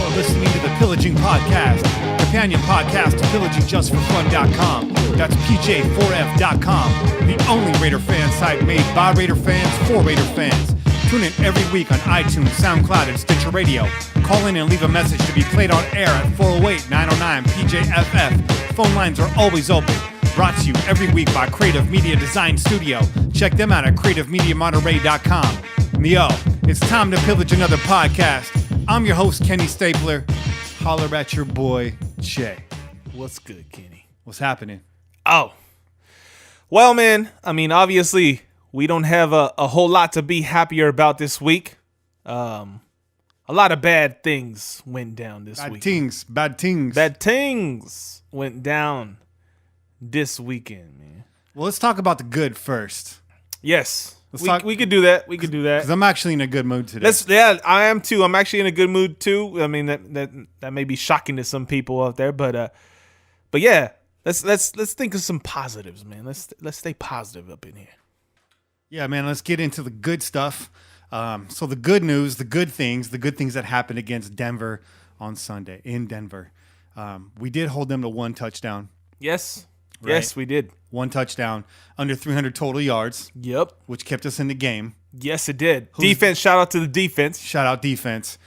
You're listening to the Pillaging Podcast, companion podcast to PillagingJustForFun.com. That's PJ4F.com, the only Raider fan site made by Raider fans for Raider fans. Tune in every week on iTunes, SoundCloud, and Stitcher Radio. Call in and leave a message to be played on air at 408-909-PJFF. Phone lines are always open. Brought to you every week by Creative Media Design Studio. Check them out at CreativeMediaMonterey.com. Yo, it's time to pillage another podcast. I'm your host, Kenny Stapler. Holler at your boy, Jay. What's good, Kenny? What's happening? Oh. Well, man, I mean, obviously, we don't have a whole lot to be happier about this week. A lot of bad things went down this week. Bad things Went down this weekend, man. Well, let's talk about the good first. Yes. We could do that. Because I'm actually in a good mood today. I am too. I'm actually in a good mood too. I mean, that may be shocking to some people out there, but yeah, let's think of some positives, man. Let's stay positive up in here. Yeah, man. Let's get into the good stuff. So the good news, the good things that happened against Denver on Sunday in Denver. We did hold them to one touchdown. Yes. Right? Yes, we did. One touchdown, under 300 total yards. Yep. Which kept us in the game. Yes, it did. Defense, shout out to the defense. Shout out defense.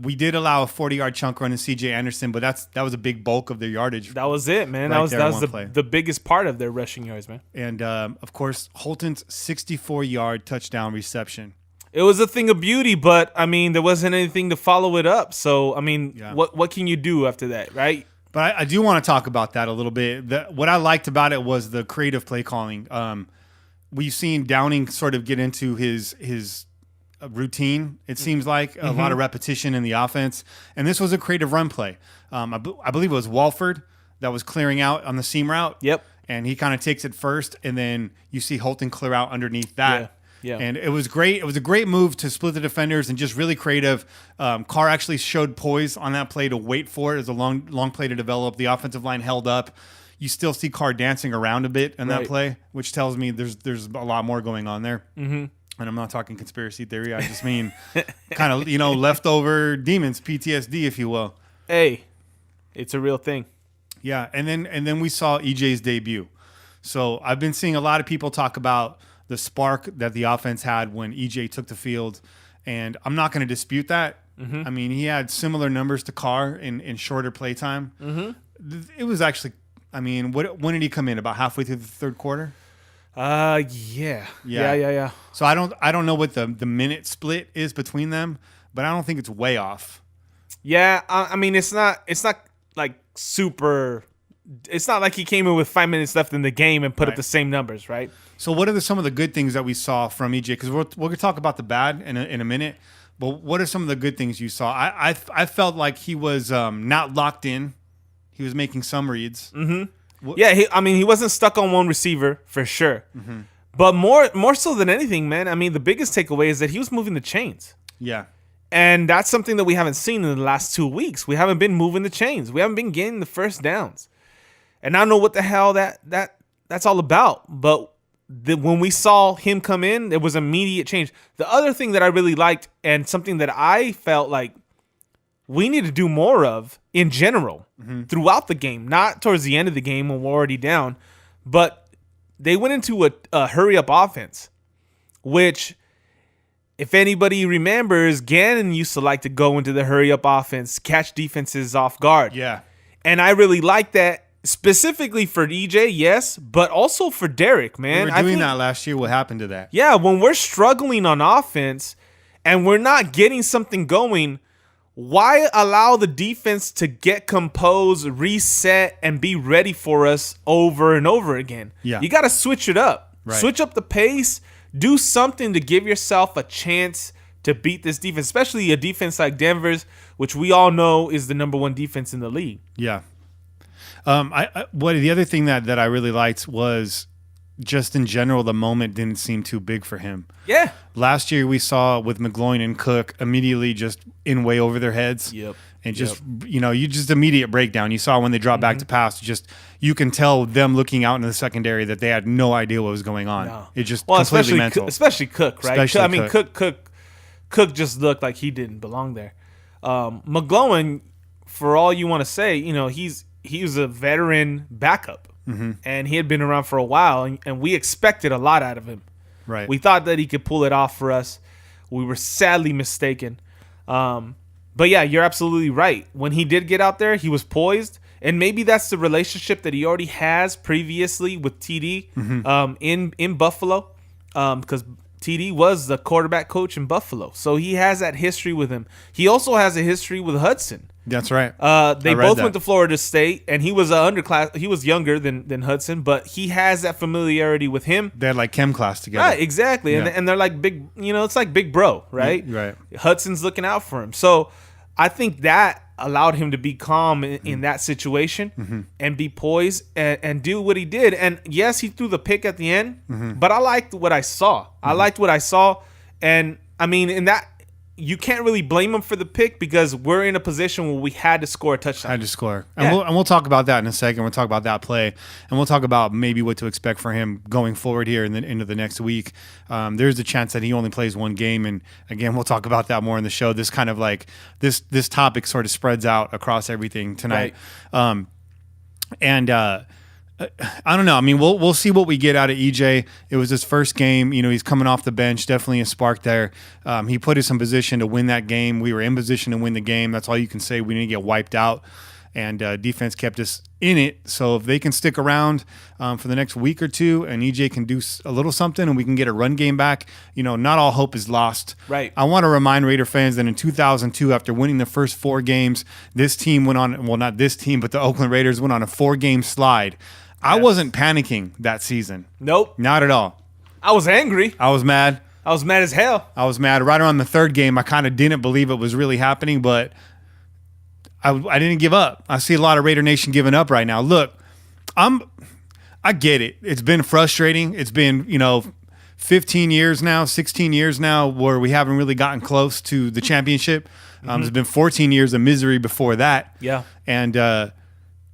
We did allow a 40-yard chunk run to C.J. Anderson, but that was a big bulk of their yardage. That was it, man. Right, that was the biggest part of their rushing yards, man. And, of course, Holton's 64-yard touchdown reception. It was a thing of beauty, but, I mean, there wasn't anything to follow it up. So, I mean, what can you do after that, right? But I do want to talk about that a little bit. What I liked about it was the creative play calling. We've seen Downing sort of get into his routine, it seems like. A lot of repetition in the offense. And this was a creative run play. I believe it was Walford that was clearing out on the seam route. Yep. And he kind of takes it first, and then you see Holton clear out underneath that. Yeah. And it was great. It was a great move to split the defenders and just really creative. Carr actually showed poise on that play to wait for it as a long play to develop. The offensive line held up. You still see Carr dancing around a bit in that play, which tells me there's a lot more going on there. Mm-hmm. And I'm not talking conspiracy theory. I just mean kind of, leftover demons, PTSD, if you will. Hey, it's a real thing. Yeah, and then we saw EJ's debut. So I've been seeing a lot of people talk about the spark that the offense had when EJ took the field, and I'm not going to dispute that. Mm-hmm. I mean, he had similar numbers to Carr in shorter play time. Mm-hmm. It was actually, I mean, when did he come in? About halfway through the third quarter? Yeah. So I don't know what the minute split is between them, but I don't think it's way off. Yeah, I mean, it's not like super. It's not like he came in with 5 minutes left in the game and put up the same numbers, right? So what are some of the good things that we saw from EJ? Because we're going to talk about the bad in a minute, but what are some of the good things you saw? I felt like he was not locked in. He was making some reads. Mm-hmm. Yeah, he wasn't stuck on one receiver for sure. Mm-hmm. But more so than anything, man, I mean, the biggest takeaway is that he was moving the chains. Yeah. And that's something that we haven't seen in the last 2 weeks. We haven't been moving the chains. We haven't been getting the first downs. And I don't know what the hell that's all about. But when we saw him come in, there was immediate change. The other thing that I really liked, and something that I felt like we need to do more of in general throughout the game, not towards the end of the game when we're already down, but they went into a hurry-up offense, which, if anybody remembers, Gannon used to like to go into the hurry-up offense, catch defenses off guard. Yeah. And I really like that. Specifically for EJ, yes, but also for Derek, man. We were doing that last year. What happened to that? Yeah, when we're struggling on offense and we're not getting something going, why allow the defense to get composed, reset, and be ready for us over and over again? Yeah. You got to switch it up. Right. Switch up the pace. Do something to give yourself a chance to beat this defense, especially a defense like Denver's, which we all know is the number one defense in the league. Yeah. The other thing that I really liked was just in general, the moment didn't seem too big for him. Yeah. Last year we saw with McGloin and Cook immediately just in way over their heads. Yep. And just, you just immediate breakdown. You saw when they dropped back to pass, you can tell them looking out in the secondary that they had no idea what was going on. No. It just completely mental. Especially Cook, right? Especially Cook just looked like he didn't belong there. McGlowan, for all you want to say, he was a veteran backup, and he had been around for a while, and we expected a lot out of him. Right. We thought that he could pull it off for us. We were sadly mistaken. But yeah, you're absolutely right. When he did get out there, he was poised, and maybe that's the relationship that he already has previously with TD in Buffalo, because TD was the quarterback coach in Buffalo, so he has that history with him. He also has a history with Hudson. That's right. They both went to Florida State, and he was an underclass. He was younger than Hudson, but he has that familiarity with him. They had like chem class together. Right, exactly. Yeah. And they're like big, it's like big bro, right? Right. Hudson's looking out for him. So I think that allowed him to be calm in that situation and be poised and do what he did. And yes, he threw the pick at the end, but I liked what I saw. And I mean, in that, you can't really blame him for the pick because we're in a position where we had to score a touchdown. Had to score. And we'll talk about that in a second. We'll talk about that play. And we'll talk about maybe what to expect for him going forward here in the into the next week. There's a chance that he only plays one game. And again, we'll talk about that more in the show. This kind of like this topic sort of spreads out across everything tonight. Right. I don't know. I mean, we'll see what we get out of EJ. It was his first game. He's coming off the bench. Definitely a spark there. He put us in position to win that game. We were in position to win the game. That's all you can say. We didn't get wiped out. And defense kept us in it. So if they can stick around for the next week or two and EJ can do a little something and we can get a run game back, not all hope is lost. Right. I want to remind Raider fans that in 2002, after winning the first 4 games, this team went on, well, not this team, but the Oakland Raiders went on a 4-game slide. I wasn't panicking that season. Nope. Not at all. I was angry. I was mad. I was mad as hell. I was mad. Right around the 3rd game, I kind of didn't believe it was really happening, but I didn't give up. I see a lot of Raider Nation giving up right now. Look, I get it. It's been frustrating. It's been, 15 years now, 16 years now where we haven't really gotten close to the championship. There's been 14 years of misery before that. Yeah. And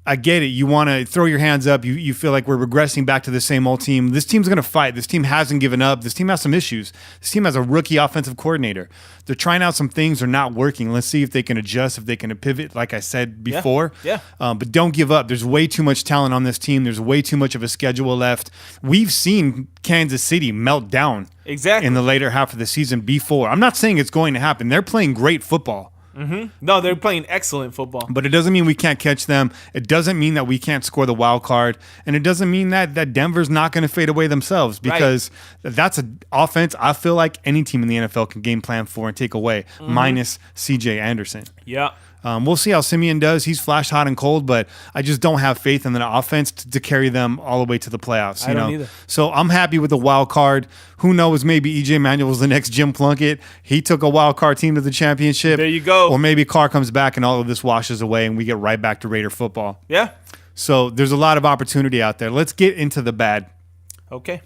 I get it. You want to throw your hands up. You feel like we're regressing back to the same old team. This team's going to fight. This team hasn't given up. This team has some issues. This team has a rookie offensive coordinator. They're trying out some things. They're not working. Let's see if they can adjust, if they can pivot, like I said before. Yeah. But don't give up. There's way too much talent on this team. There's way too much of a schedule left. We've seen Kansas City melt down in the later half of the season before. I'm not saying it's going to happen. They're playing great football. No, they're playing excellent football. But it doesn't mean we can't catch them. It doesn't mean that we can't score the wild card. And it doesn't mean that Denver's not going to fade away themselves because that's an offense I feel like any team in the NFL can game plan for and take away, minus C.J. Anderson. Yeah. We'll see how Simeon does. He's flash hot and cold, but I just don't have faith in the offense to carry them all the way to the playoffs. I don't either. So I'm happy with the wild card. Who knows? Maybe E.J. Manuel's the next Jim Plunkett. He took a wild card team to the championship. There you go. Or maybe Carr comes back and all of this washes away and we get right back to Raider football. Yeah. So there's a lot of opportunity out there. Let's get into the bad. Okay.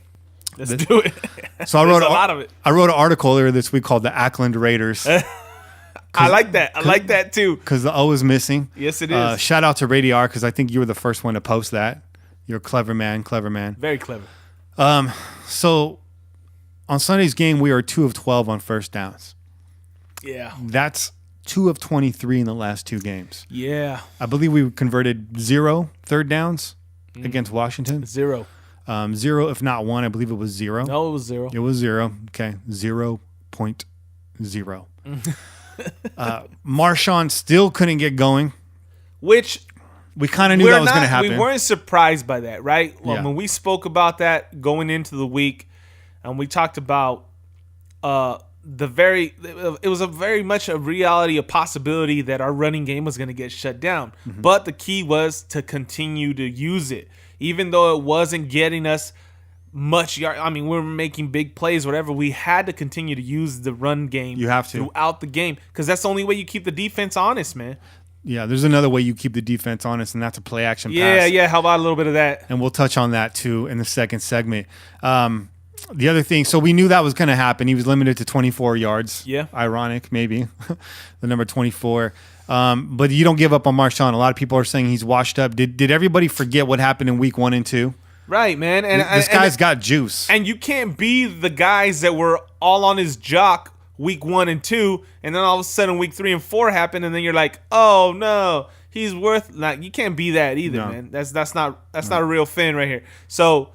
Let's do it. So I wrote a lot of it. I wrote an article earlier this week called "The Ackland Raiders." I like that. I like that too. Because the O is missing. Yes, it is. Shout out to Radiar because I think you were the first one to post that. You're a clever man. Very clever. So on Sunday's game, we are 2 of 12 on first downs. Yeah. That's 2 of 23 in the last 2 games. Yeah. I believe we converted 0 third downs against Washington. 0. 0, if not 1. I believe it was 0. No, it was 0. It was 0. Okay. 0.0. Marshawn still couldn't get going. Which we kind of knew that was going to happen. We weren't surprised by that, right? Well, Yeah. when we spoke about that going into the week, and we talked about it was a very much a reality, a possibility that our running game was going to get shut down. But the key was to continue to use it, even though it wasn't getting us much yard. I mean, we were making big plays, whatever. We had to continue to use the run game. You have to throughout the game because that's the only way you keep the defense honest, man. Yeah, there's another way you keep the defense honest, and that's a play action pass. Yeah. How about a little bit of that? And we'll touch on that too in the second segment. The other thing, so we knew that was going to happen. He was limited to 24 yards. Yeah. Ironic, maybe. The number 24. But you don't give up on Marshawn. A lot of people are saying he's washed up. Did everybody forget what happened in week 1 and 2? Right, man. And this guy's got juice. And you can't be the guys that were all on his jock week 1 and 2, and then all of a sudden week 3 and 4 happen, and then you're like, oh no, he's worth, like, you can't be that either, man. That's not a real fan right here. So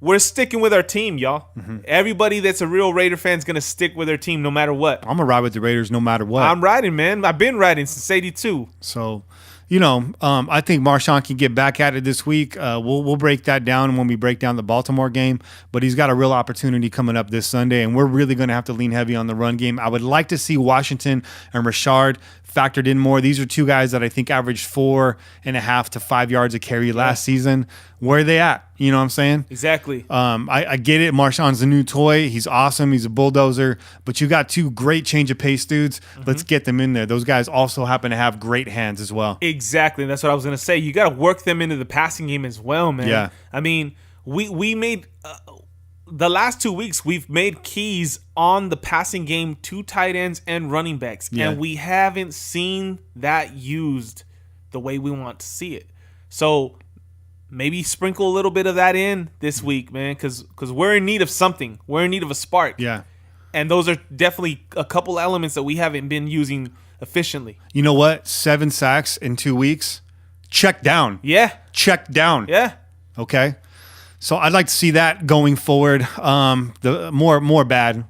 we're sticking with our team, y'all. Everybody that's a real Raider fan is gonna stick with their team no matter what. I'm gonna ride with the Raiders no matter what. I'm riding, man. I've been riding since '82. So, I think Marshawn can get back at it this week. We'll break that down when we break down the Baltimore game. But he's got a real opportunity coming up this Sunday, and we're really going to have to lean heavy on the run game. I would like to see Washington and Rashard factored in more. These are two guys that I think averaged 4.5 to 5 yards a carry last season. Where are they at? You know what I'm saying? Exactly. I get it. Marshawn's a new toy. He's awesome. He's a bulldozer. But you got two great change of pace dudes. Let's get them in there. Those guys also happen to have great hands as well. Exactly. That's what I was going to say. You got to work them into the passing game as well, man. Yeah. I mean, we made the last 2 weeks, we've made keys on the passing game to tight ends and running backs. Yeah. And we haven't seen that used the way we want to see it. So maybe sprinkle a little bit of that in this week, man, because we're in need of something. We're in need of a spark. Yeah. And those are definitely a couple elements that we haven't been using efficiently. You know what? 7 sacks in 2 weeks. Check down. Yeah. Check down. Yeah. Okay. So I'd like to see that going forward. The more bad.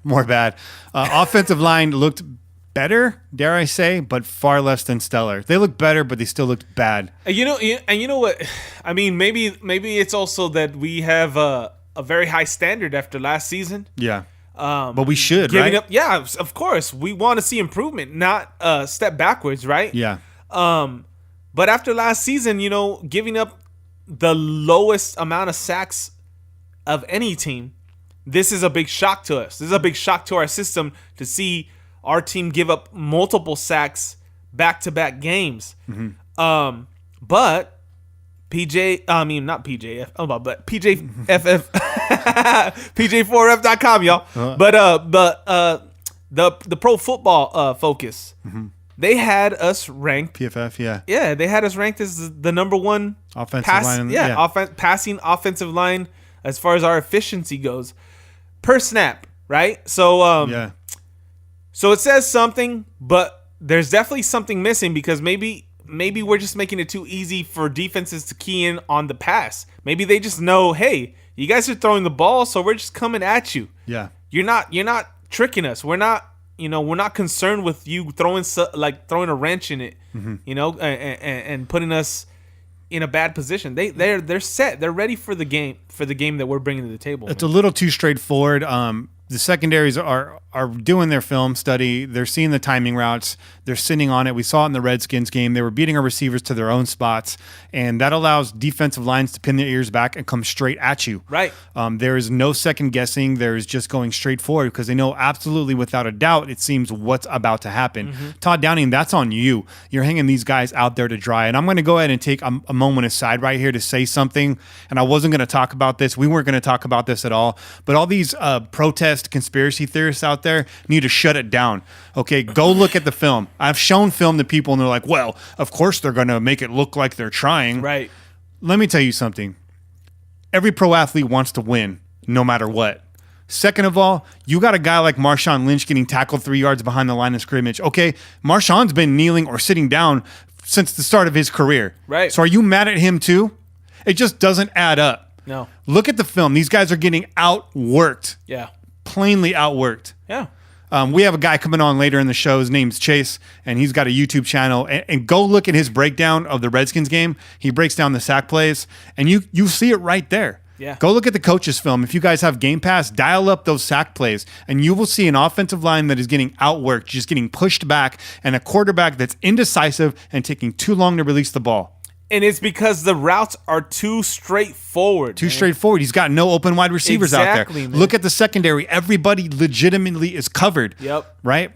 Offensive line looked better, dare I say, but far less than stellar. They looked better, but they still looked bad. And you know what? I mean, maybe it's also that we have a very high standard after last season. Yeah. But we should, giving right? up. Yeah, of course. We want to see improvement, not step backwards, right? Yeah. But after last season, giving up the lowest amount of sacks of any team, this is a big shock to us. This is a big shock to our system to see our team give up multiple sacks back-to-back games. But PJFF, PJ4F.com, y'all. But the Pro Football Focus, they had us ranked. PFF, yeah. Yeah, they had us ranked as the number one offensive line. Passing offensive line as far as our efficiency goes per snap, right? So yeah. So it says something, but there's definitely something missing because maybe we're just making it too easy for defenses to key in on the pass. Maybe they just know, hey, you guys are throwing the ball, so we're just coming at you. Yeah. You're not tricking us. We're not concerned with you throwing a wrench in it, and putting us in a bad position. They're set. They're ready for the game that we're bringing to the table. It's a little too straightforward. The secondaries are doing their film study. They're seeing the timing routes. They're sitting on it. We saw it in the Redskins game. They were beating our receivers to their own spots, and that allows defensive lines to pin their ears back and come straight at you. Right. There is no second guessing. There is just going straight forward because they know absolutely without a doubt it seems what's about to happen. Todd Downing, that's on you. You're hanging these guys out there to dry. And I'm going to go ahead and take a moment aside right here to say something. And I wasn't going to talk about this. We weren't going to talk about this at all. But all these protest conspiracy theorists out there need to shut it down. Okay, go look at the film. I've shown film to people and they're like, well, of course they're going to make it look like they're trying. Right. Let me tell you something. Every pro athlete wants to win no matter what. Second of all, you got a guy like Marshawn Lynch getting tackled 3 yards behind the line of scrimmage. Okay, Marshawn's been kneeling or sitting down since the start of his career. Right. So are you mad at him too? It just doesn't add up. No. Look at the film. These guys are getting outworked. Yeah. Plainly outworked. Yeah. We have a guy coming on later in the show. His name's Chase, and he's got a YouTube channel. And go look at his breakdown of the Redskins game. He breaks down the sack plays, and you see it right there. Yeah. Go look at the coaches' film. If you guys have Game Pass, dial up those sack plays, and you will see an offensive line that is getting outworked, just getting pushed back, and a quarterback that's indecisive and taking too long to release the ball. And it's because the routes are too straightforward. Straightforward. He's got no open wide receivers out there. Man. Look at the secondary. Everybody legitimately is covered. Yep. Right?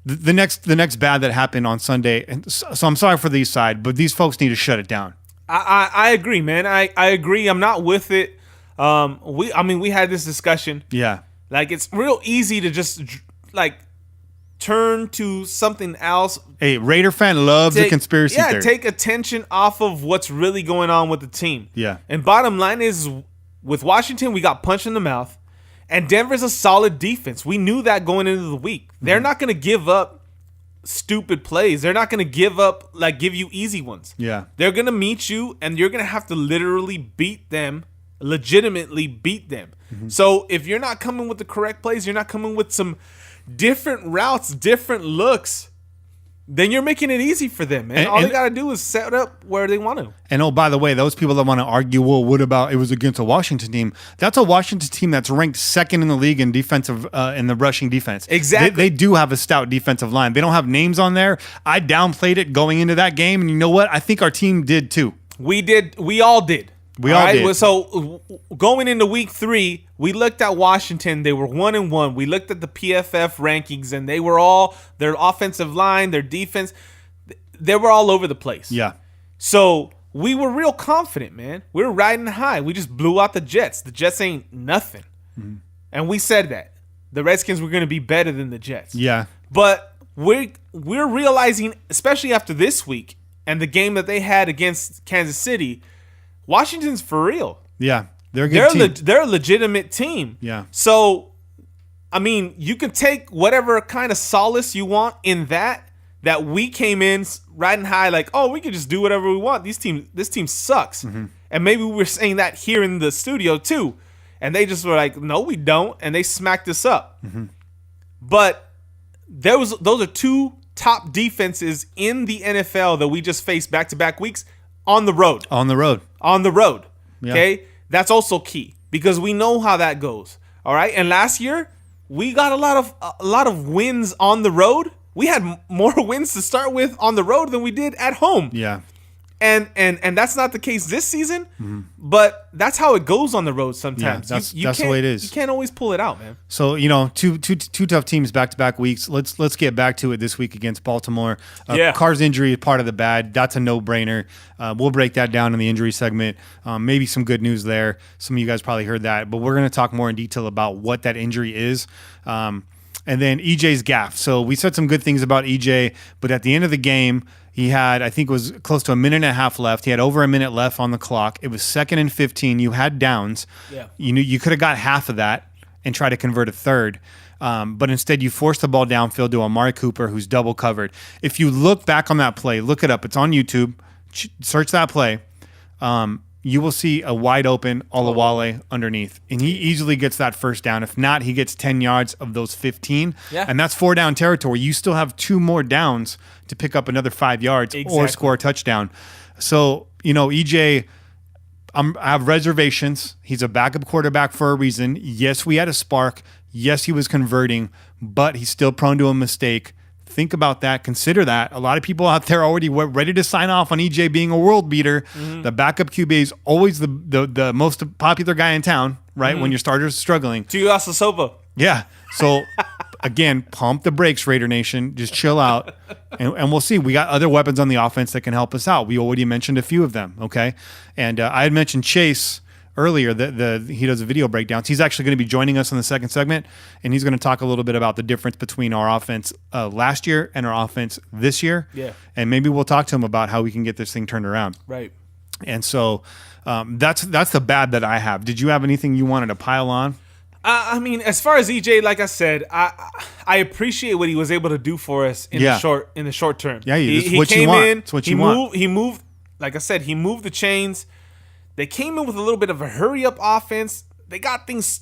The next bad that happened on Sunday, and so I'm sorry for the East Side, but these folks need to shut it down. I agree, man. I agree. I'm not with it. We had this discussion. Yeah. Like, it's real easy to just turn to something else. Hey, Raider fan loves a conspiracy theory. Yeah, take attention off of what's really going on with the team. Yeah. And bottom line is, with Washington, we got punched in the mouth. And Denver's a solid defense. We knew that going into the week. They're not going to give up stupid plays. They're not going to give you easy ones. Yeah. They're going to meet you, and you're going to have to literally beat them, legitimately beat them. So if you're not coming with the correct plays, you're not coming with some different routes, different looks, then you're making it easy for them, man. All they got to do is set up where they want to. And oh, by the way, those people that want to argue, well, what about it was against a Washington team? That's a Washington team that's ranked second in the league in defensive, in the rushing defense. Exactly. They do have a stout defensive line. They don't have names on there. I downplayed it going into that game, and you know what? I think our team did too. We did. We all did. We all did. So going into week 3, we looked at Washington. They were 1-1. We looked at the PFF rankings, and they were all their offensive line, their defense. They were all over the place. Yeah. So we were real confident, man. We were riding high. We just blew out the Jets. The Jets ain't nothing, and we said that the Redskins were going to be better than the Jets. Yeah. But we're realizing, especially after this week and the game that they had against Kansas City, Washington's for real. Yeah. They're a good team. They're a legitimate team. Yeah. So, I mean, you can take whatever kind of solace you want in that we came in riding high like, oh, we can just do whatever we want. This team sucks. And maybe we were saying that here in the studio too. And they just were like, no, we don't. And they smacked us up. But those are 2 top defenses in the NFL that we just faced back-to-back weeks on the road. On the road. Yeah. Okay? That's also key because we know how that goes. All right? And last year, we got a lot of wins on the road. We had more wins to start with on the road than we did at home. Yeah. And that's not the case this season, but that's how it goes on the road sometimes. Yeah, that's the way it is. You can't always pull it out, man. So, two tough teams back-to-back weeks. Let's get back to it this week against Baltimore. Carr's injury is part of the bad. That's a no-brainer. We'll break that down in the injury segment. Maybe some good news there. Some of you guys probably heard that, but we're going to talk more in detail about what that injury is. And then EJ's gaff. So we said some good things about EJ, but at the end of the game, he had, I think it was close to a minute and a half left. He had over a minute left on the clock. It was 2nd and 15. You had downs. Yeah. You knew you could have got half of that and try to convert a third. But instead you forced the ball downfield to Amari Cooper, who's double covered. If you look back on that play, look it up. It's on YouTube. Search that play. You will see a wide open Olawale underneath. And he easily gets that first down. If not, he gets 10 yards of those 15. Yeah. And that's 4 down territory. You still have 2 more downs to pick up another 5 yards or score a touchdown. So, EJ, I have reservations. He's a backup quarterback for a reason. Yes, we had a spark. Yes, he was converting, but he's still prone to a mistake. Think about that. Consider that. A lot of people out there already were ready to sign off on EJ being a world beater. The backup QB is always the most popular guy in town, right? When your starter's struggling. Tuiasosopo. Yeah. So, again, pump the brakes, Raider Nation. Just chill out, and we'll see. We got other weapons on the offense that can help us out. We already mentioned a few of them, okay? And I had mentioned Chase earlier. He does video breakdowns. He's actually going to be joining us in the second segment, and he's going to talk a little bit about the difference between our offense last year and our offense this year. Yeah. And maybe we'll talk to him about how we can get this thing turned around. Right. And so that's the bad that I have. Did you have anything you wanted to pile on? I mean, as far as EJ, like I said, I appreciate what he was able to do for us in the short term. Yeah, he what came you want. in. It's what you want. He moved. Like I said, he moved the chains. They came in with a little bit of a hurry up offense. They got things.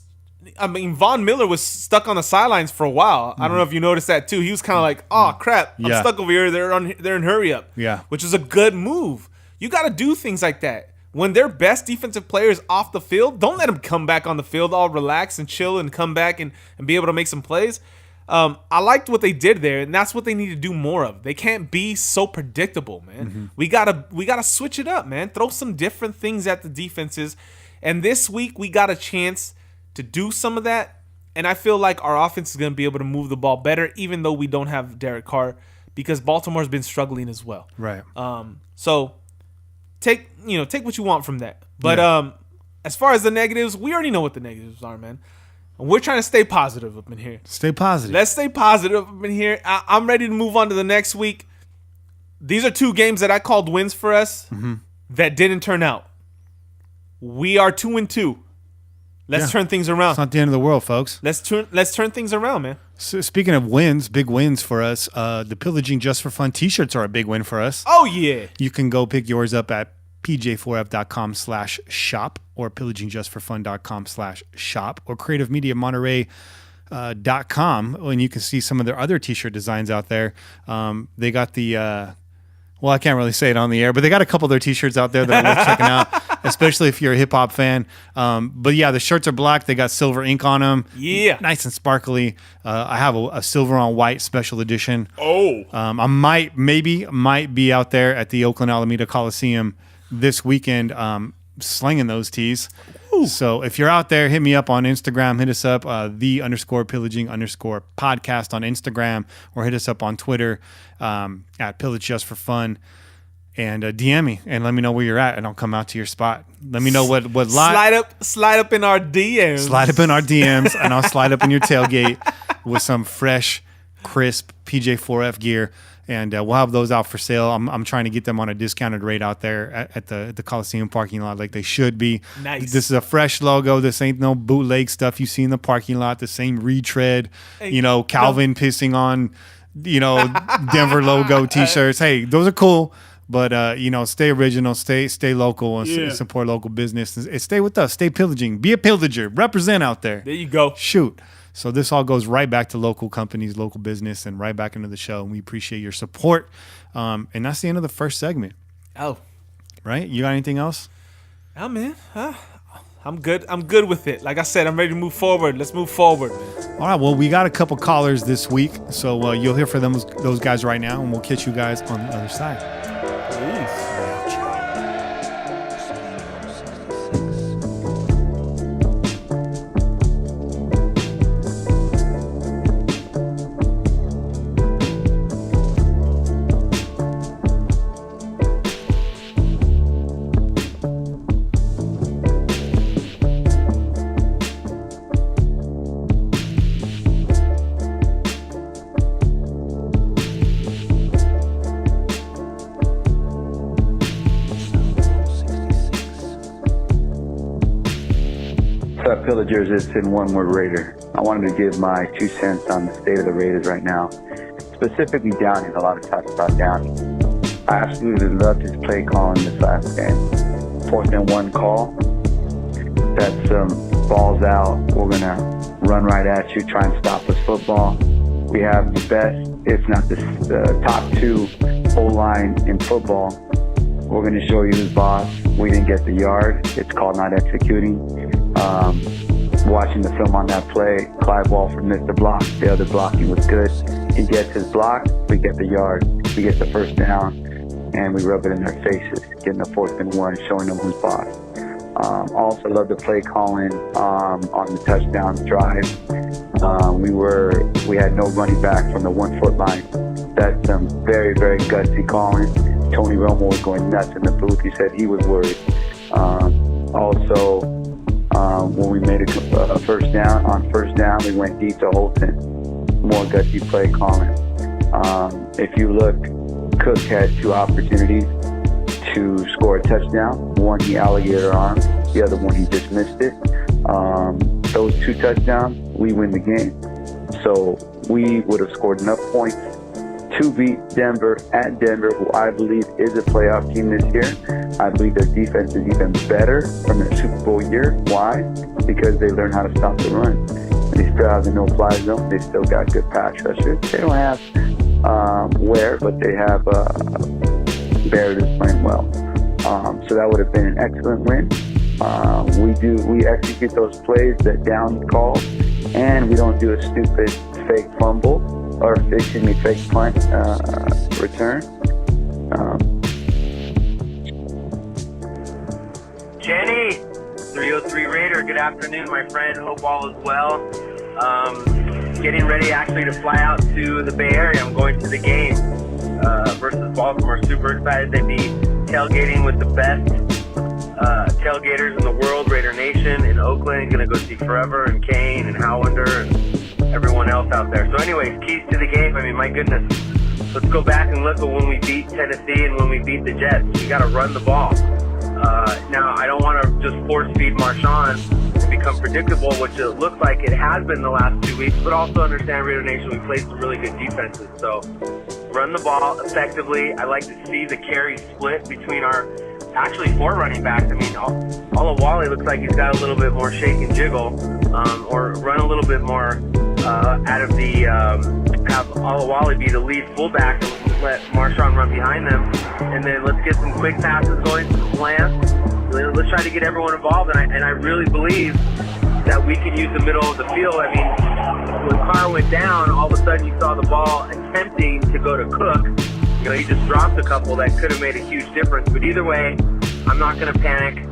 I mean, Von Miller was stuck on the sidelines for a while. I don't know if you noticed that too. He was kind of like, "Oh crap, I'm stuck over here." They're in hurry up. Yeah, which is a good move. You got to do things like that. When their best defensive players off the field, don't let them come back on the field all relax and chill and come back and be able to make some plays. I liked what they did there, and that's what they need to do more of. They can't be so predictable, man. We gotta switch it up, man. Throw some different things at the defenses. And this week we got a chance to do some of that. And I feel like our offense is gonna be able to move the ball better, even though we don't have Derek Carr, because Baltimore's been struggling as well. Right. So take what you want from that. But as far as the negatives, we already know what the negatives are, man. We're trying to stay positive up in here. Stay positive. Let's stay positive up in here. I'm ready to move on to the next week. These are 2 games that I called wins for us that didn't turn out. We are 2-2. Let's turn things around. It's not the end of the world, folks. Let's turn things around, man. So speaking of wins, big wins for us, the Pillaging Just for Fun t-shirts are a big win for us. Oh, yeah. You can go pick yours up at pj4f.com/shop or pillagingjustforfun.com/shop or creativemediamonterey.com, and you can see some of their other t-shirt designs out there. They got the well, I can't really say it on the air, but they got a couple of their t-shirts out there that are worth checking out, especially if you're a hip-hop fan. But yeah, the shirts are black. They got silver ink on them. Yeah. Nice and sparkly. I have a silver on white special edition. Oh. I might be out there at the Oakland Alameda Coliseum this weekend slinging those tees. Ooh. So if you're out there, hit me up on Instagram. Hit us up, _pillaging_podcast on Instagram, or hit us up on Twitter at Pillage Just for Fun, and DM me and let me know where you're at, and I'll come out to your spot. Let me know what slide up in our DMs. Slide up in our DMs, and I'll slide up in your tailgate with some fresh, crisp PJ4F gear. And we'll have those out for sale. I'm trying to get them on a discounted rate out there at the Coliseum parking lot, like they should be. Nice. This is a fresh logo. This ain't no bootleg stuff you see in the parking lot. The same retread. Hey, Calvin pissing on, Denver logo T-shirts. Hey, those are cool. But stay original, stay local, and support local business. And stay with us. Stay pillaging. Be a pillager. Represent out there. There you go. Shoot. So this all goes right back to local companies, local business, and right back into the show. And we appreciate your support. And that's the end of the first segment. Oh. Right? You got anything else? Oh, man. I'm good. I'm good with it. Like I said, I'm ready to move forward. Let's move forward, man. All right. Well, we got a couple callers this week. So you'll hear from those guys right now, and we'll catch you guys on the other side. Peace. Pillagers, it's in one word, Raider. I wanted to give my 2 cents on the state of the Raiders right now, specifically Downey. A lot of talk about Downey. I absolutely loved his play calling this last game. 4th and 1 call. That's balls out. We're gonna run right at you, try and stop us football. We have the best, if not the top 2 O-line in football. We're gonna show you who's boss. We didn't get the yard. It's called not executing. Watching the film on that play, Clive Walford missed the block. The other blocking was good. He gets his block, we get the yard. We get the first down, and we rub it in their faces, getting the 4th and 1, showing them who's boss. Also love the play calling on the touchdown drive. We had no running back from the 1 foot line. That's some very, very gutsy calling. Tony Romo was going nuts in the booth. He said he was worried. When we made a first down, we went deep to Holton. More gutsy play calling. If you look, Cook had 2 opportunities to score a touchdown. One he alligator armed, the other one he just missed it. Those 2 touchdowns, we win the game. So we would have scored enough points to beat Denver at Denver, who I believe is a playoff team this year. I believe their defense is even better from their Super Bowl year. Why? Because they learned how to stop the run. They still have the no-fly zone. They still got good pass rushers. They don't have Ware, but they have Barrett is playing well. So that would have been an excellent win. We execute those plays that Down calls, and we don't do a stupid fake fumble or fake punt return. Jenny, 303 Raider, good afternoon, my friend. Hope all is well. Getting ready actually to fly out to the Bay Area. I'm going to the game versus Baltimore. Super excited to be tailgating with the best tailgaters in the world, Raider Nation in Oakland. Gonna go see Forever and Kane and Hollander and everyone else out there. So anyways, keys to the game. I mean, my goodness. Let's go back and look at when we beat Tennessee and when we beat the Jets. We got to run the ball. Now, I don't want to just force feed Marshawn and become predictable, which it looks like it has been the last 2 weeks, but also understand Raider Nation, we played some really good defenses. So run the ball effectively. I like to see the carry split between our actually 4 running backs. I mean, Wally looks like he's got a little bit more shake and jiggle, or run a little bit more out of the, have Wally be the lead fullback and let Marshawn run behind them. And then let's get some quick passes going, some slants. Let's try to get everyone involved. And I really believe that we can use the middle of the field. I mean, when Carr went down, all of a sudden you saw the ball attempting to go to Cook. You know, he just dropped a couple that could have made a huge difference. But either way, I'm not going to panic.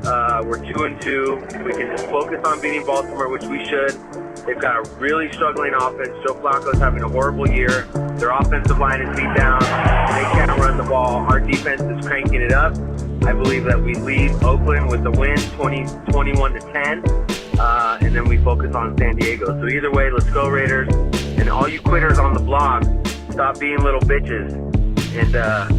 We're 2-2. We can just focus on beating Baltimore, which we should. They've got a really struggling offense. Joe Flacco's having a horrible year. Their offensive line is beat down. They can't run the ball. Our defense is cranking it up. I believe that we lead Oakland with the win, 21-10, and then we focus on San Diego. So either way, let's go Raiders. And all you quitters on the blog, stop being little bitches and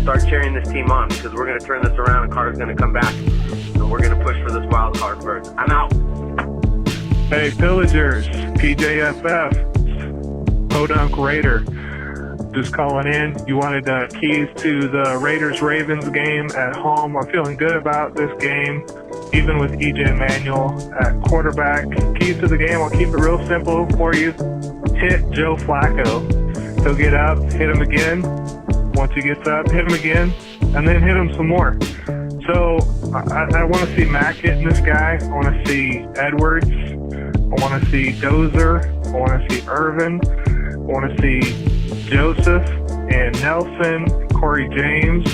start cheering this team on, because we're going to turn this around and Carter's going to come back. And we're going to push for this wild card berth. I'm out. Hey, Pillagers, PJFF, Podunk Raider. Just calling in. You wanted keys to the Raiders-Ravens game at home. I'm feeling good about this game, even with EJ Manuel at quarterback. Keys to the game, I'll keep it real simple for you. Hit Joe Flacco. He'll get up, hit him again. Once he gets up, hit him again, and then hit him some more. So I want to see Mack hitting this guy. I want to see Edwards. I want to see Dozer. I want to see Irvin. I want to see Joseph and Nelson, Corey James,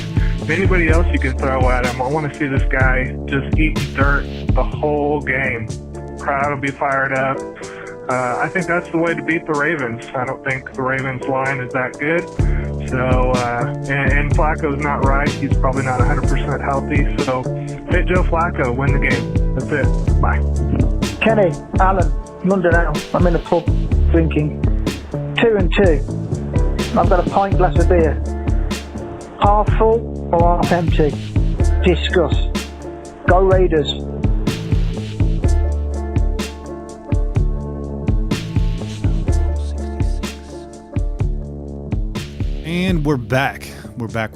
anybody else you can throw at him. I want to see this guy just eating dirt the whole game. Crowd will be fired up. I think that's the way to beat the Ravens. I don't think the Ravens line is that good. So, and Flacco's not right. He's probably not 100% healthy. So, hit Joe Flacco, win the game. That's it. Bye. Kenny, Alan, London now. I'm in a pub drinking. 2-2. I've got a pint glass of beer. Half full or half empty? Discuss. Go Raiders. And we're back. We're back.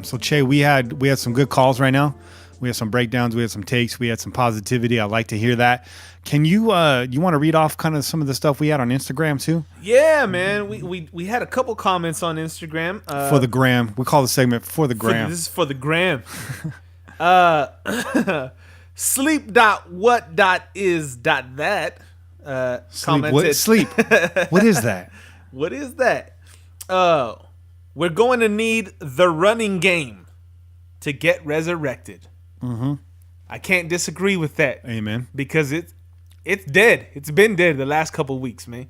So Che, we had some good calls right now. We had some breakdowns. We had some takes. We had some positivity. I like to hear that. Can you you want to read off kind of some of the stuff we had on Instagram too? Yeah, man. We had a couple comments on Instagram. For the gram. We call the segment For the Gram. This is for the gram. Sleep.what.is.that commented. Sleep. What is that? What is that? We're going to need the running game to get resurrected. Mm-hmm. I can't disagree with that. Amen. Because it's dead. It's been dead the last couple weeks, man.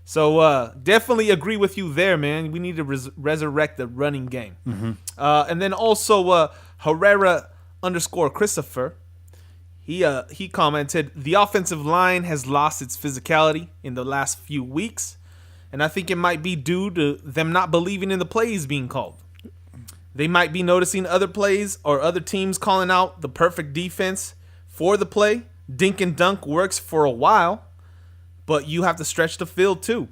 So definitely agree with you there, man. We need to resurrect the running game. Mm-hmm. And then also Herrera_Christopher. He commented, the offensive line has lost its physicality in the last few weeks, and I think it might be due to them not believing in the plays being called. They might be noticing other plays or other teams calling out the perfect defense for the play. Dink and dunk works for a while, but you have to stretch the field too.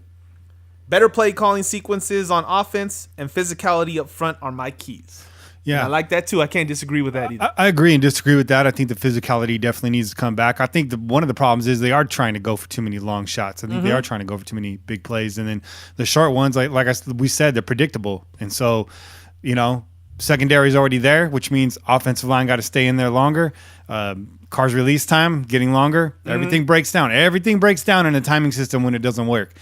Better play calling sequences on offense and physicality up front are my keys. Yeah, and I like that too. I can't disagree with that either. I agree and disagree with that. I think the physicality definitely needs to come back. I think one of the problems is they are trying to go for too many long shots. I think they are trying to go for too many big plays, and then the short ones, we said, they're predictable. And so, secondary is already there, which means offensive line got to stay in there longer. Car's release time getting longer. Everything breaks down. Everything breaks down in a timing system when it doesn't work.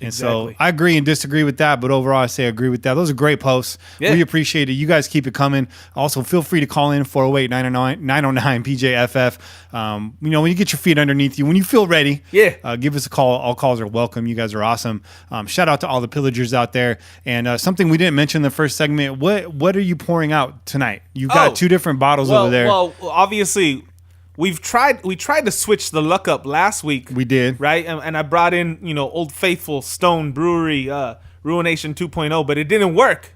And so I agree and disagree with that, but overall I say I agree with that. Those are great posts. Yeah. We appreciate it. You guys keep it coming. Also, feel free to call in 408-909-PJFF. When you get your feet underneath you, when you feel ready, give us a call. All calls are welcome. You guys are awesome. Shout out to all the pillagers out there. And something we didn't mention in the first segment, what are you pouring out tonight? You've got 2 different bottles over there. Well, obviously we tried to switch the luck up last week. We did. Right? And I brought in, Old Faithful Stone Brewery Ruination 2.0, but it didn't work.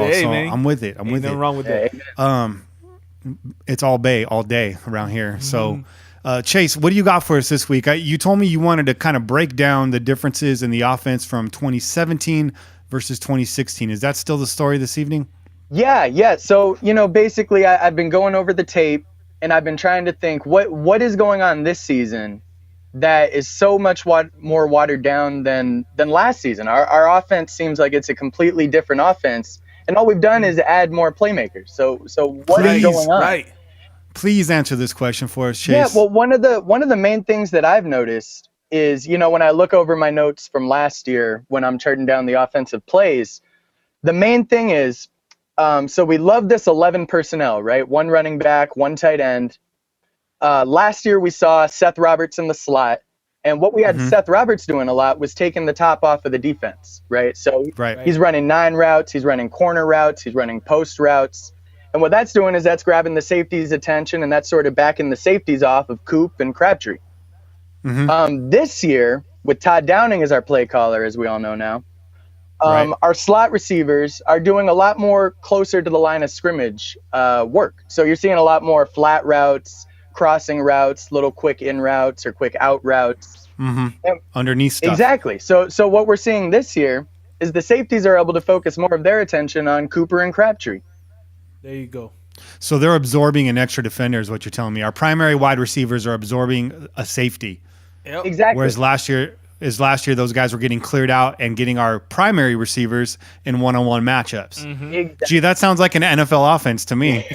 football. Hey, so man. I'm with it. I'm Ain't with nothing it. wrong with that. It's all bay all day around here. Mm-hmm. So, Chase, what do you got for us this week? You told me you wanted to kind of break down the differences in the offense from 2017 versus 2016. Is that still the story this evening? Yeah. So, basically I've been going over the tape and I've been trying to think what is going on this season that is so much more watered down than last season. Our offense seems like it's a completely different offense, and all we've done is add more playmakers. So what is going on? Right. Please answer this question for us, Chase. Yeah, well, one of the main things that I've noticed is, when I look over my notes from last year when I'm charting down the offensive plays, the main thing is, so we love this 11 personnel, right? One running back, one tight end. Last year we saw Seth Roberts in the slot, and what we had Seth Roberts doing a lot was taking the top off of the defense, right? So he's running 9 routes, he's running corner routes, he's running post routes. And what that's doing is that's grabbing the safety's attention, and that's sort of backing the safeties off of Coop and Crabtree. This year, with Todd Downing as our play caller, as we all know now, our slot receivers are doing a lot more closer to the line of scrimmage work. So you're seeing a lot more flat routes, crossing routes, little quick in routes or quick out routes. Underneath stuff. Exactly. So what we're seeing this year is the safeties are able to focus more of their attention on Cooper and Crabtree. There you go. So they're absorbing an extra defender is what you're telling me. Our primary wide receivers are absorbing a safety. Yep. Exactly. Whereas last year those guys were getting cleared out and getting our primary receivers in one-on-one matchups. Exactly. Gee, that sounds like an NFL offense to me.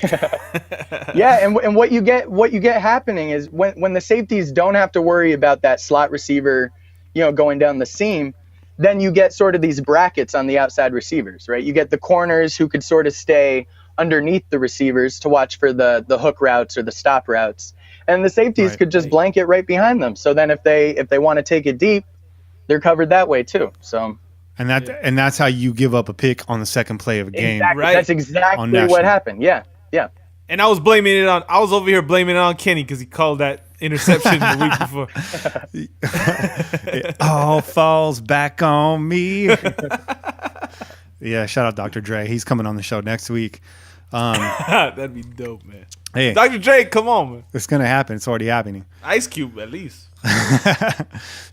Yeah, and what you get happening is when the safeties don't have to worry about that slot receiver, going down the seam, then you get sort of these brackets on the outside receivers, right? You get the corners who could sort of stay underneath the receivers to watch for the hook routes or the stop routes. And the safeties could just blanket right behind them. So then if they want to take it deep, they're covered that way too. So And that's how you give up a pick on the second play of a game. exactly. Right. That's exactly what happened. Yeah. And I was over here blaming it on Kenny because he called that interception the week before. It all falls back on me. Yeah, shout out Dr. Dre. He's coming on the show next week. That'd be dope, man. Hey, Dr. Dre, come on, man. it's gonna happen. It's already happening. Ice Cube, at least.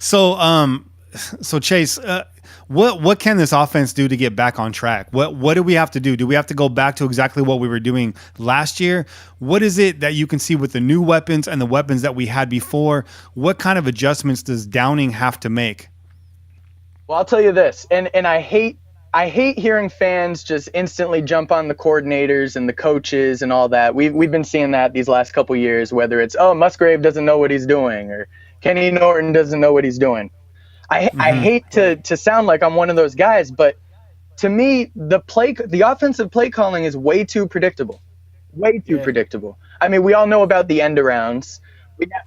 So Chase, what can this offense do to get back on track? What do we have to do? Do we have to go back to exactly what we were doing last year? What is it that you can see with the new weapons and the weapons that we had before? What kind of adjustments does Downing have to make? Well, I'll tell you this, and I hate hearing fans just instantly jump on the coordinators and the coaches and all that. We've been seeing that these last couple years, whether it's Musgrave doesn't know what he's doing or Kenny Norton doesn't know what he's doing. I hate to sound like I'm one of those guys, but to me the offensive play calling is way too predictable. Way too predictable. I mean, we all know about the end arounds.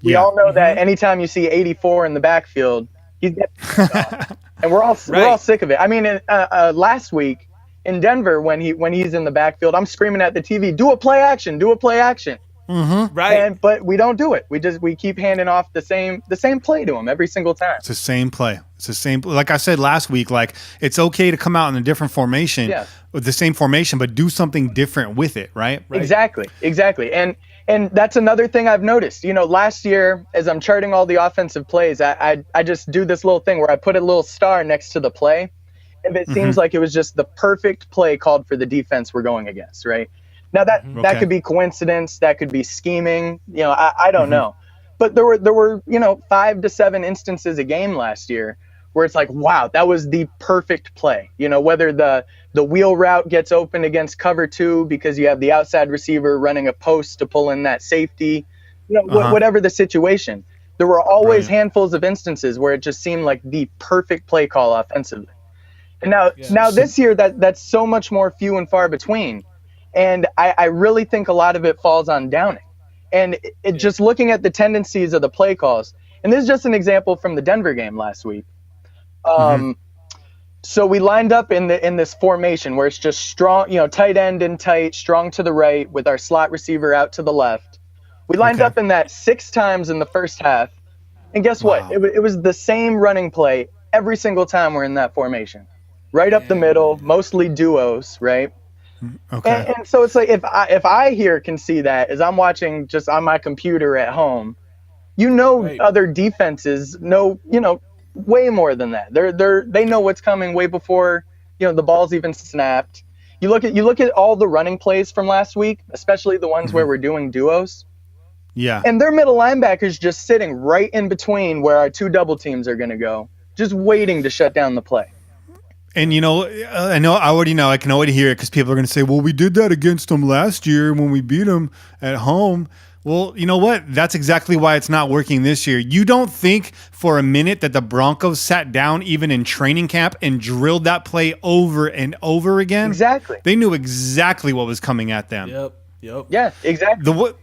We all know that anytime you see 84 in the backfield, he's getting and we're all sick of it. I mean, last week in Denver, when he's in the backfield, I'm screaming at the TV, "Do a play action! Do a play action!" Right. But we don't do it. We keep handing off the same play to him every single time. It's the same play. It's the same. Like I said last week, like it's okay to come out in a different formation, with the same formation, but do something different with it, right? Exactly. And that's another thing I've noticed. Last year, as I'm charting all the offensive plays, I just do this little thing where I put a little star next to the play. If it seems like it was just the perfect play called for the defense we're going against, right? Now that could be coincidence, that could be scheming, I don't know. But there were 5 to 7 instances a game last year where it's like, wow, that was the perfect play. Whether the wheel route gets open against cover 2 because you have the outside receiver running a post to pull in that safety, whatever the situation. There were always handfuls of instances where it just seemed like the perfect play call offensively. And now this year that's so much more few and far between. And I really think a lot of it falls on Downing. And just looking at the tendencies of the play calls, and this is just an example from the Denver game last week. So we lined up in this formation where it's just strong, tight end and tight, strong to the right with our slot receiver out to the left. We lined up in that 6 times in the first half. And guess what? It was the same running play every single time we're in that formation. Right up the middle, mostly duos, right? Okay. And so it's like if I here can see that as I'm watching just on my computer at home, other defenses know way more than that. They know what's coming way before the ball's even snapped. You look at all the running plays from last week, especially the ones where we're doing duos. Yeah. And their middle linebackers just sitting right in between where our two double teams are going to go, just waiting to shut down the play. And, I can already hear it because people are going to say, well, we did that against them last year when we beat them at home. Well, you know what? That's exactly why it's not working this year. You don't think for a minute that the Broncos sat down even in training camp and drilled that play over and over again? Exactly. They knew exactly what was coming at them. Yep. Yeah, exactly.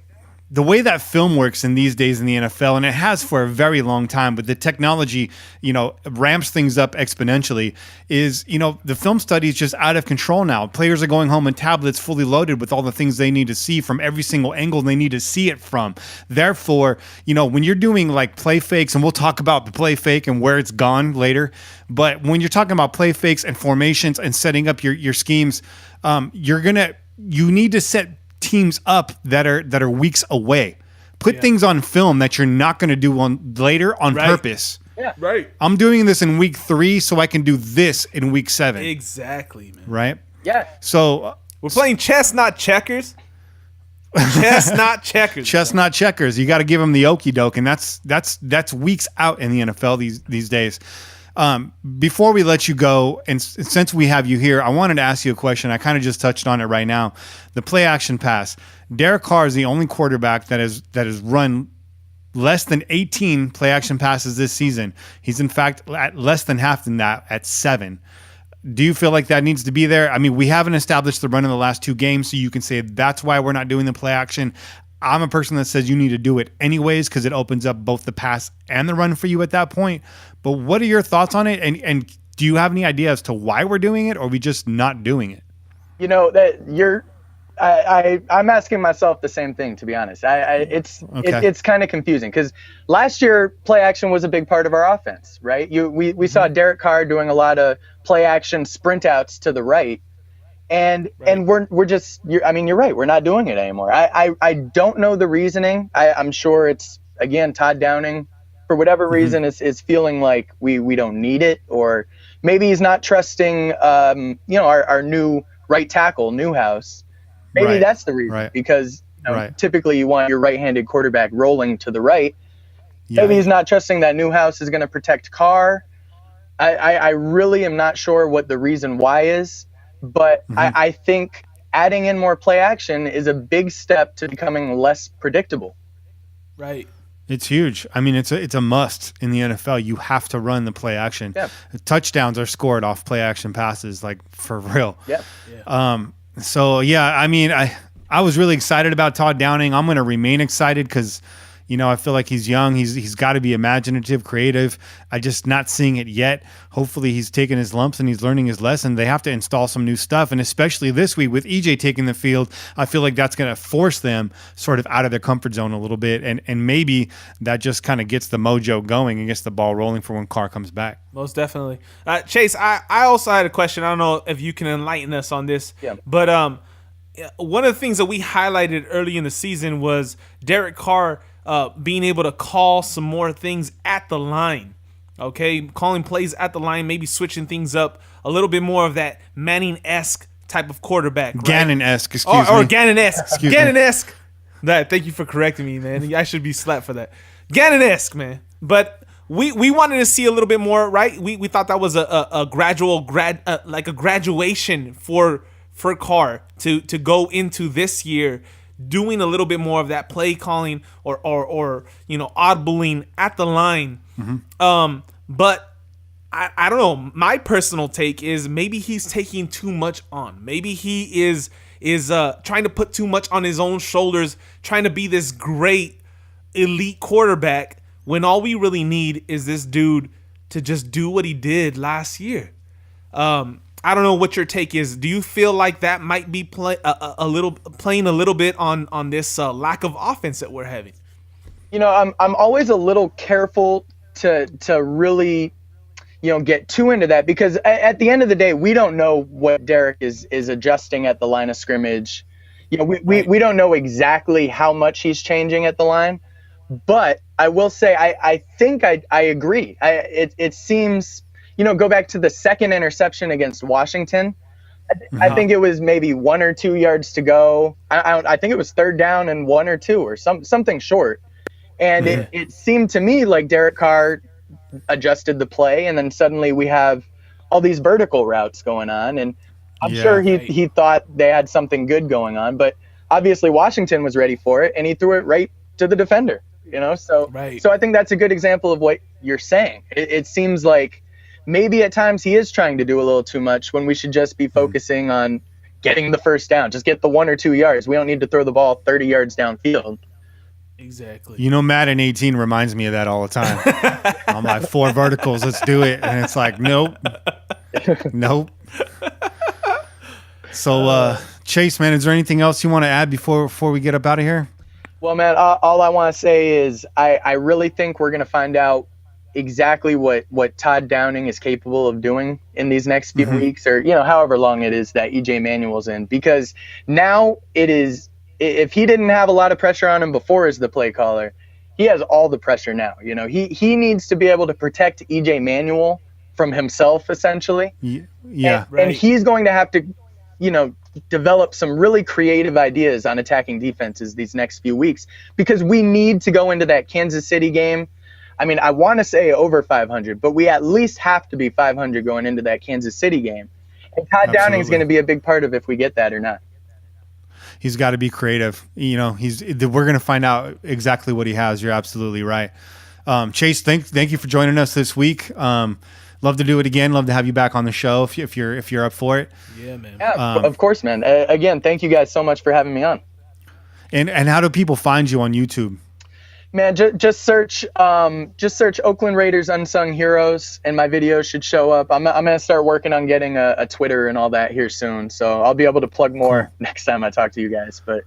The way that film works in these days in the NFL, and it has for a very long time, but the technology, ramps things up exponentially, is, the film study is just out of control now. Players are going home on tablets fully loaded with all the things they need to see from every single angle they need to see it from. Therefore, when you're doing like play fakes, and we'll talk about the play fake and where it's gone later, but when you're talking about play fakes and formations and setting up your schemes, you need to set teams up that are weeks away. Put things on film that you're not going to do later on purpose. Yeah. Right. I'm doing this in week 3 so I can do this in week 7. Exactly, man. Right? Yeah. So we're playing chess, not checkers. Chess, not checkers. Chess, not checkers. You got to give them the okie doke, and that's weeks out in the NFL these days. Before we let you go, and since we have you here, I wanted to ask you a question. I kind of just touched on it right now. The play action pass. Derek Carr is the only quarterback that has run less than 18 play action passes this season. He's in fact at less than half than that at 7. Do you feel like that needs to be there? I mean, we haven't established the run in the last 2 games, so you can say that's why we're not doing the play action. I'm a person that says you need to do it anyways because it opens up both the pass and the run for you at that point. But what are your thoughts on it? And do you have any idea as to why we're doing it, or are we just not doing it? I'm asking myself the same thing, to be honest. It's kind of confusing because last year play action was a big part of our offense, right? We saw Derek Carr doing a lot of play action sprint outs to the right. And we're just, you're right. We're not doing it anymore. I don't know the reasoning. I'm sure it's, again, Todd Downing, for whatever reason, is feeling like we don't need it, or maybe he's not trusting, our new right tackle, Newhouse. Maybe that's the reason, because typically you want your right-handed quarterback rolling to the right. Yeah. Maybe he's not trusting that Newhouse is going to protect Carr. I really am not sure what the reason why is. But I think adding in more play action is a big step to becoming less predictable. Right. It's huge. I mean, it's a must in the NFL. You have to run the play action. Yeah. Touchdowns are scored off play action passes, like for real. Yeah. So yeah, I mean, I was really excited about Todd Downing. I'm going to remain excited because, I feel like he's young. He's got to be imaginative, creative. I'm just not seeing it yet. Hopefully he's taking his lumps and he's learning his lesson. They have to install some new stuff. And especially this week with EJ taking the field, I feel like that's going to force them sort of out of their comfort zone a little bit. And maybe that just kind of gets the mojo going and gets the ball rolling for when Carr comes back. Most definitely. Chase, I also had a question. I don't know if you can enlighten us on this. Yeah. But one of the things that we highlighted early in the season was Derek Carr being able to call some more things at the line, okay? Calling plays at the line, maybe switching things up, a little bit more of that Manning-esque type of quarterback. Right? Gannon-esque, excuse me. Or Gannon-esque. Gannon-esque. Thank you for correcting me, man. I should be slapped for that. Gannon-esque, man. But we wanted to see a little bit more, right? We thought that was a graduation for Carr to go into this year doing a little bit more of that play calling or oddballing at the line. But I don't know. My personal take is maybe he's taking too much on. Maybe he is trying to put too much on his own shoulders, trying to be this great elite quarterback when all we really need is this dude to just do what he did last year. I don't know what your take is. Do you feel like that might be playing a little bit on this lack of offense that we're having? I'm always a little careful to really, get too into that, because at the end of the day, we don't know what Derek is adjusting at the line of scrimmage. We don't know exactly how much he's changing at the line, but I will say I think I agree. It seems. Go back to the second interception against Washington. I think it was maybe 1 or 2 yards to go. I think it was 3rd down and 1 or 2 or something short. And it seemed to me like Derek Carr adjusted the play, and then suddenly we have all these vertical routes going on. And I'm sure he thought they had something good going on, but obviously Washington was ready for it, and he threw it right to the defender. So I think that's a good example of what you're saying. It seems like maybe at times he is trying to do a little too much when we should just be focusing on getting the first down. Just get the 1 or 2 yards. We don't need to throw the ball 30 yards downfield. Exactly. Madden 18 reminds me of that all the time. I'm like, 4 verticals, let's do it. And it's like, nope. So, Chase, man, is there anything else you want to add before we get up out of here? Well, man, all I want to say is I really think we're going to find out exactly what Todd Downing is capable of doing in these next few weeks, or however long it is that EJ Manuel's in, because now it is, if he didn't have a lot of pressure on him before as the play caller, he has all the pressure now. He needs to be able to protect EJ Manuel from himself, essentially. And he's going to have to develop some really creative ideas on attacking defenses these next few weeks, because we need to go into that Kansas City game. I mean, I want to say over 500, but we at least have to be 500 going into that Kansas City game. And Todd Downing is going to be a big part of if we get that or not. He's got to be creative. We're going to find out exactly what he has. You're absolutely right. Chase, thank you for joining us this week. Love to do it again. Love to have you back on the show if you're up for it. Yeah, man. Yeah, of course, man. Again, thank you guys so much for having me on. And how do people find you on YouTube? Man, just search Oakland Raiders Unsung Heroes, and my videos should show up. I'm gonna start working on getting a Twitter and all that here soon, so I'll be able to plug more next time I talk to you guys. But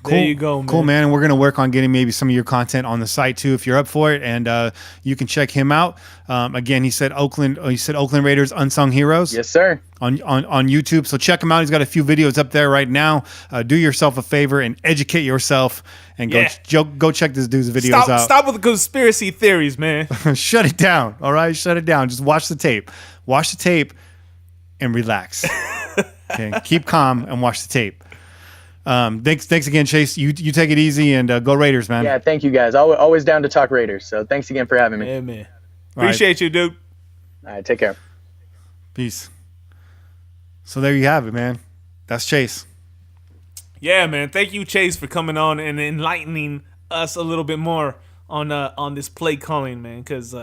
there you go, man. Cool, man. And we're going to work on getting maybe some of your content on the site too, if you're up for it. And you can check him out. Again, he said Oakland Raiders Unsung Heroes. Yes, sir. On YouTube. So check him out. He's got a few videos up there right now. Do yourself a favor and educate yourself, and go check this dude's videos out. Stop with the conspiracy theories, man. Shut it down. All right, shut it down. Just watch the tape. Watch the tape and relax. Okay, keep calm and watch the tape. Thanks again, Chase. You take it easy, and go Raiders, man. Yeah, thank you guys. Always down to talk Raiders. So thanks again for having me. Yeah, man. Appreciate you, dude. All right, take care. Peace. So there you have it, man. That's Chase. Yeah, man. Thank you, Chase, for coming on and enlightening us a little bit more on this play calling, man. Because,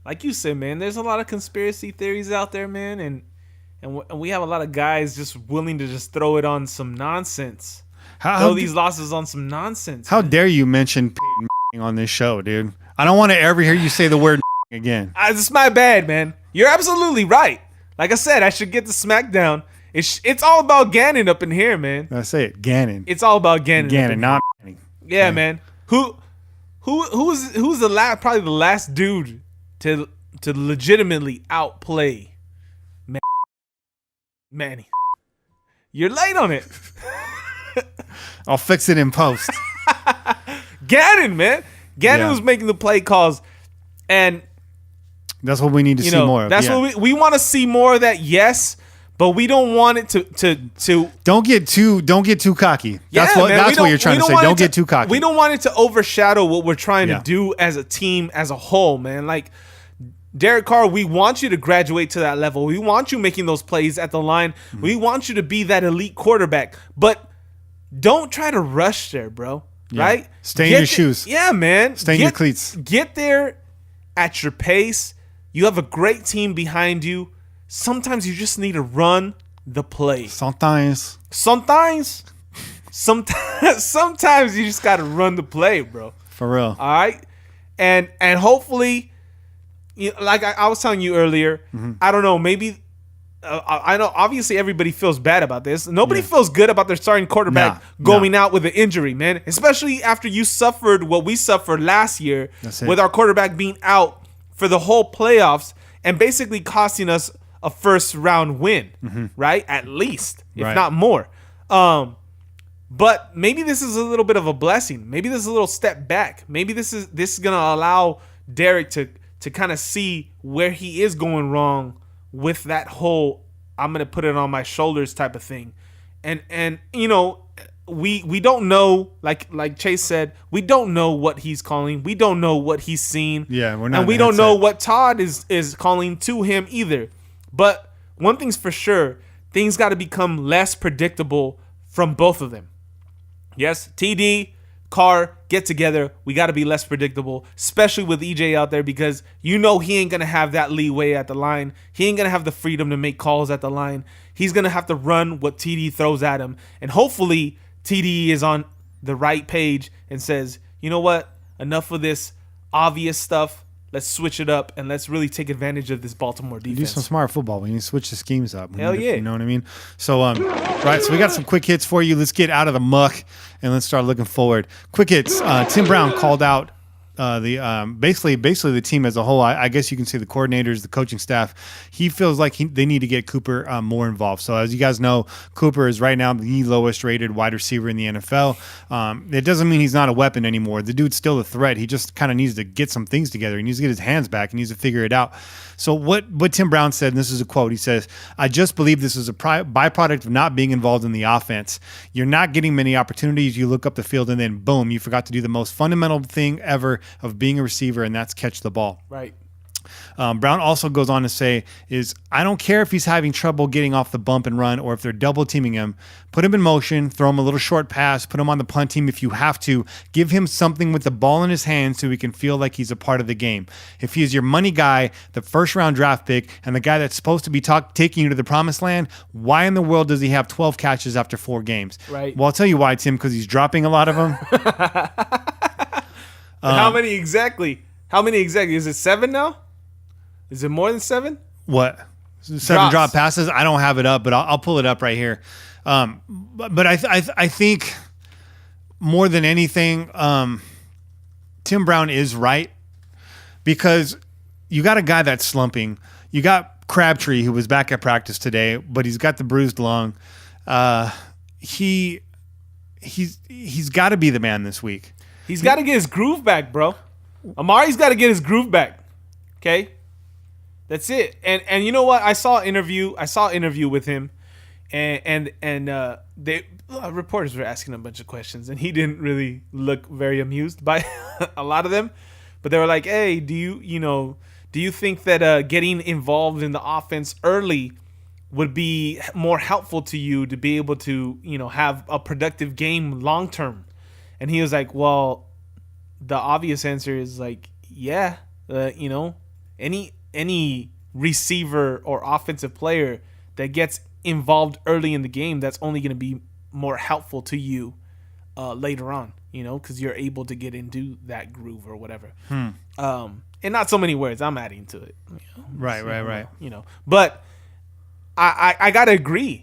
like you said, man, there's a lot of conspiracy theories out there, man, and we have a lot of guys just willing to just throw it on some nonsense. Throw these losses on some nonsense. How dare you mention on this show, dude? I don't want to ever hear you say the word again. It's my bad, man. You're absolutely right. Like I said, I should get the smackdown. It's all about Gannon up in here, man. I say it, Gannon. It's all about Gannon. Gannon, not yeah, man. Who's probably the last dude to legitimately outplay Manny? You're late on it. I'll fix it in post. Gannon, man. Gannon was making the play calls, and that's what we need to see more of. That's what we want to see more of that. Yes, but we don't want it to don't get too cocky. That's what you're trying to say. Don't get too cocky. We don't want it to overshadow what we're trying to do as a team, as a whole, man. Like Derek Carr, we want you to graduate to that level. We want you making those plays at the line. Mm-hmm. We want you to be that elite quarterback. But don't try to rush there, bro. Yeah. Right? Stay in your shoes. Yeah, man. Stay in your cleats. Get there at your pace. You have a great team behind you. Sometimes you just need to run the play. Sometimes you just got to run the play, bro. For real. All right? And hopefully, like I was telling you earlier, I don't know, maybe I know obviously everybody feels bad about this. Nobody feels good about their starting quarterback going out with an injury, man. Especially after you suffered what we suffered last year with our quarterback being out for the whole playoffs and basically costing us a first round win, right? At least, if not more. But maybe this is a little bit of a blessing. Maybe this is a little step back. Maybe this is gonna allow Derek to kind of see where he is going wrong with that whole I'm gonna put it on my shoulders type of thing. And you know, we don't know, like Chase said, we don't know what he's calling. We don't know what he's seen. Yeah, we're not. And we don't know what Todd is calling to him either. But one thing's for sure, things got to become less predictable from both of them. Yes, TD, Carr, get together. We got to be less predictable, especially with EJ out there, because you know he ain't going to have that leeway at the line. He ain't going to have the freedom to make calls at the line. He's going to have to run what TD throws at him. And hopefully TD is on the right page and says, you know what? Enough of this obvious stuff. Let's switch it up and let's really take advantage of this Baltimore defense. Do some smart football. We need to switch the schemes up. Hell yeah. You know what I mean? So, right. So we got some quick hits for you. Let's get out of the muck and let's start looking forward. Quick hits. Tim Brown called out basically the team as a whole. I guess you can say the coordinators, the coaching staff. He feels like they need to get Cooper more involved. So as you guys know, Cooper is right now the lowest rated wide receiver in the NFL. It doesn't mean he's not a weapon anymore. The dude's still a threat. He just kind of needs to get some things together. He needs to get his hands back. He needs to figure it out. So what Tim Brown said, and this is a quote, he says, "I just believe this is a byproduct of not being involved in the offense. You're not getting many opportunities. You look up the field and then boom, you forgot to do the most fundamental thing ever of being a receiver, and that's catch the ball." Right. Brown also goes on to say, I don't care if he's having trouble getting off the bump and run or if they're double teaming him. Put him in motion, throw him a little short pass, put him on the punt team if you have to. Give him something with the ball in his hand so he can feel like he's a part of the game. If he is your money guy, the first-round draft pick, and the guy that's supposed to be taking you to the promised land, why in the world does he have 12 catches after 4 games? Right. Well, I'll tell you why, Tim, because he's dropping a lot of them. How many exactly? Is it 7 now? Is it more than 7? What? 7 drop passes? I don't have it up, but I'll pull it up right here. But I think more than anything, Tim Brown is right, because you got a guy that's slumping. You got Crabtree, who was back at practice today, but he's got the bruised lung. He's got to be the man this week. He's got to get his groove back, bro. Amari's got to get his groove back. Okay? That's it. And you know what? I saw an interview with him, and reporters were asking a bunch of questions, and he didn't really look very amused by a lot of them. But they were like, "Hey, do you think that getting involved in the offense early would be more helpful to you to be able to, have a productive game long term?" And he was like, "Well, the obvious answer is like, yeah, any receiver or offensive player that gets involved early in the game, that's only going to be more helpful to you later on, because you're able to get into that groove or whatever." And not so many words. I'm adding to it. Right. But I gotta agree.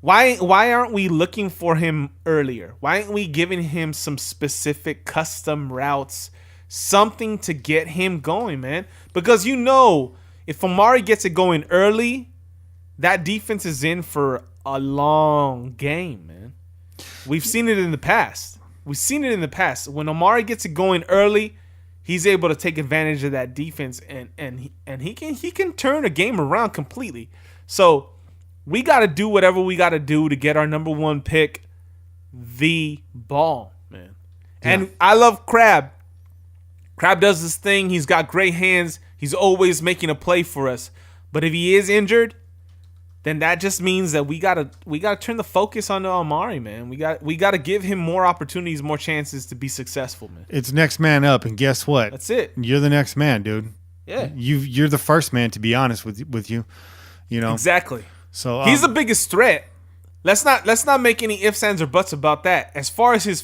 Why aren't we looking for him earlier? Why aren't we giving him some specific custom routes, something to get him going, man? Because if Amari gets it going early, that defense is in for a long game, man. We've seen it in the past. When Amari gets it going early, he's able to take advantage of that defense, and he can turn a game around completely. So we got to do whatever we got to do to get our number 1 pick the ball, man. Yeah. And I love Crab. Crab does this thing. He's got great hands. He's always making a play for us. But if he is injured, then that just means that we gotta turn the focus on Amari, man. We gotta give him more opportunities, more chances to be successful, man. It's next man up, and guess what? That's it. You're the next man, dude. Yeah. You're the first man, to be honest with you. Exactly. So he's the biggest threat. Let's not make any ifs, ands, or buts about that. As far as his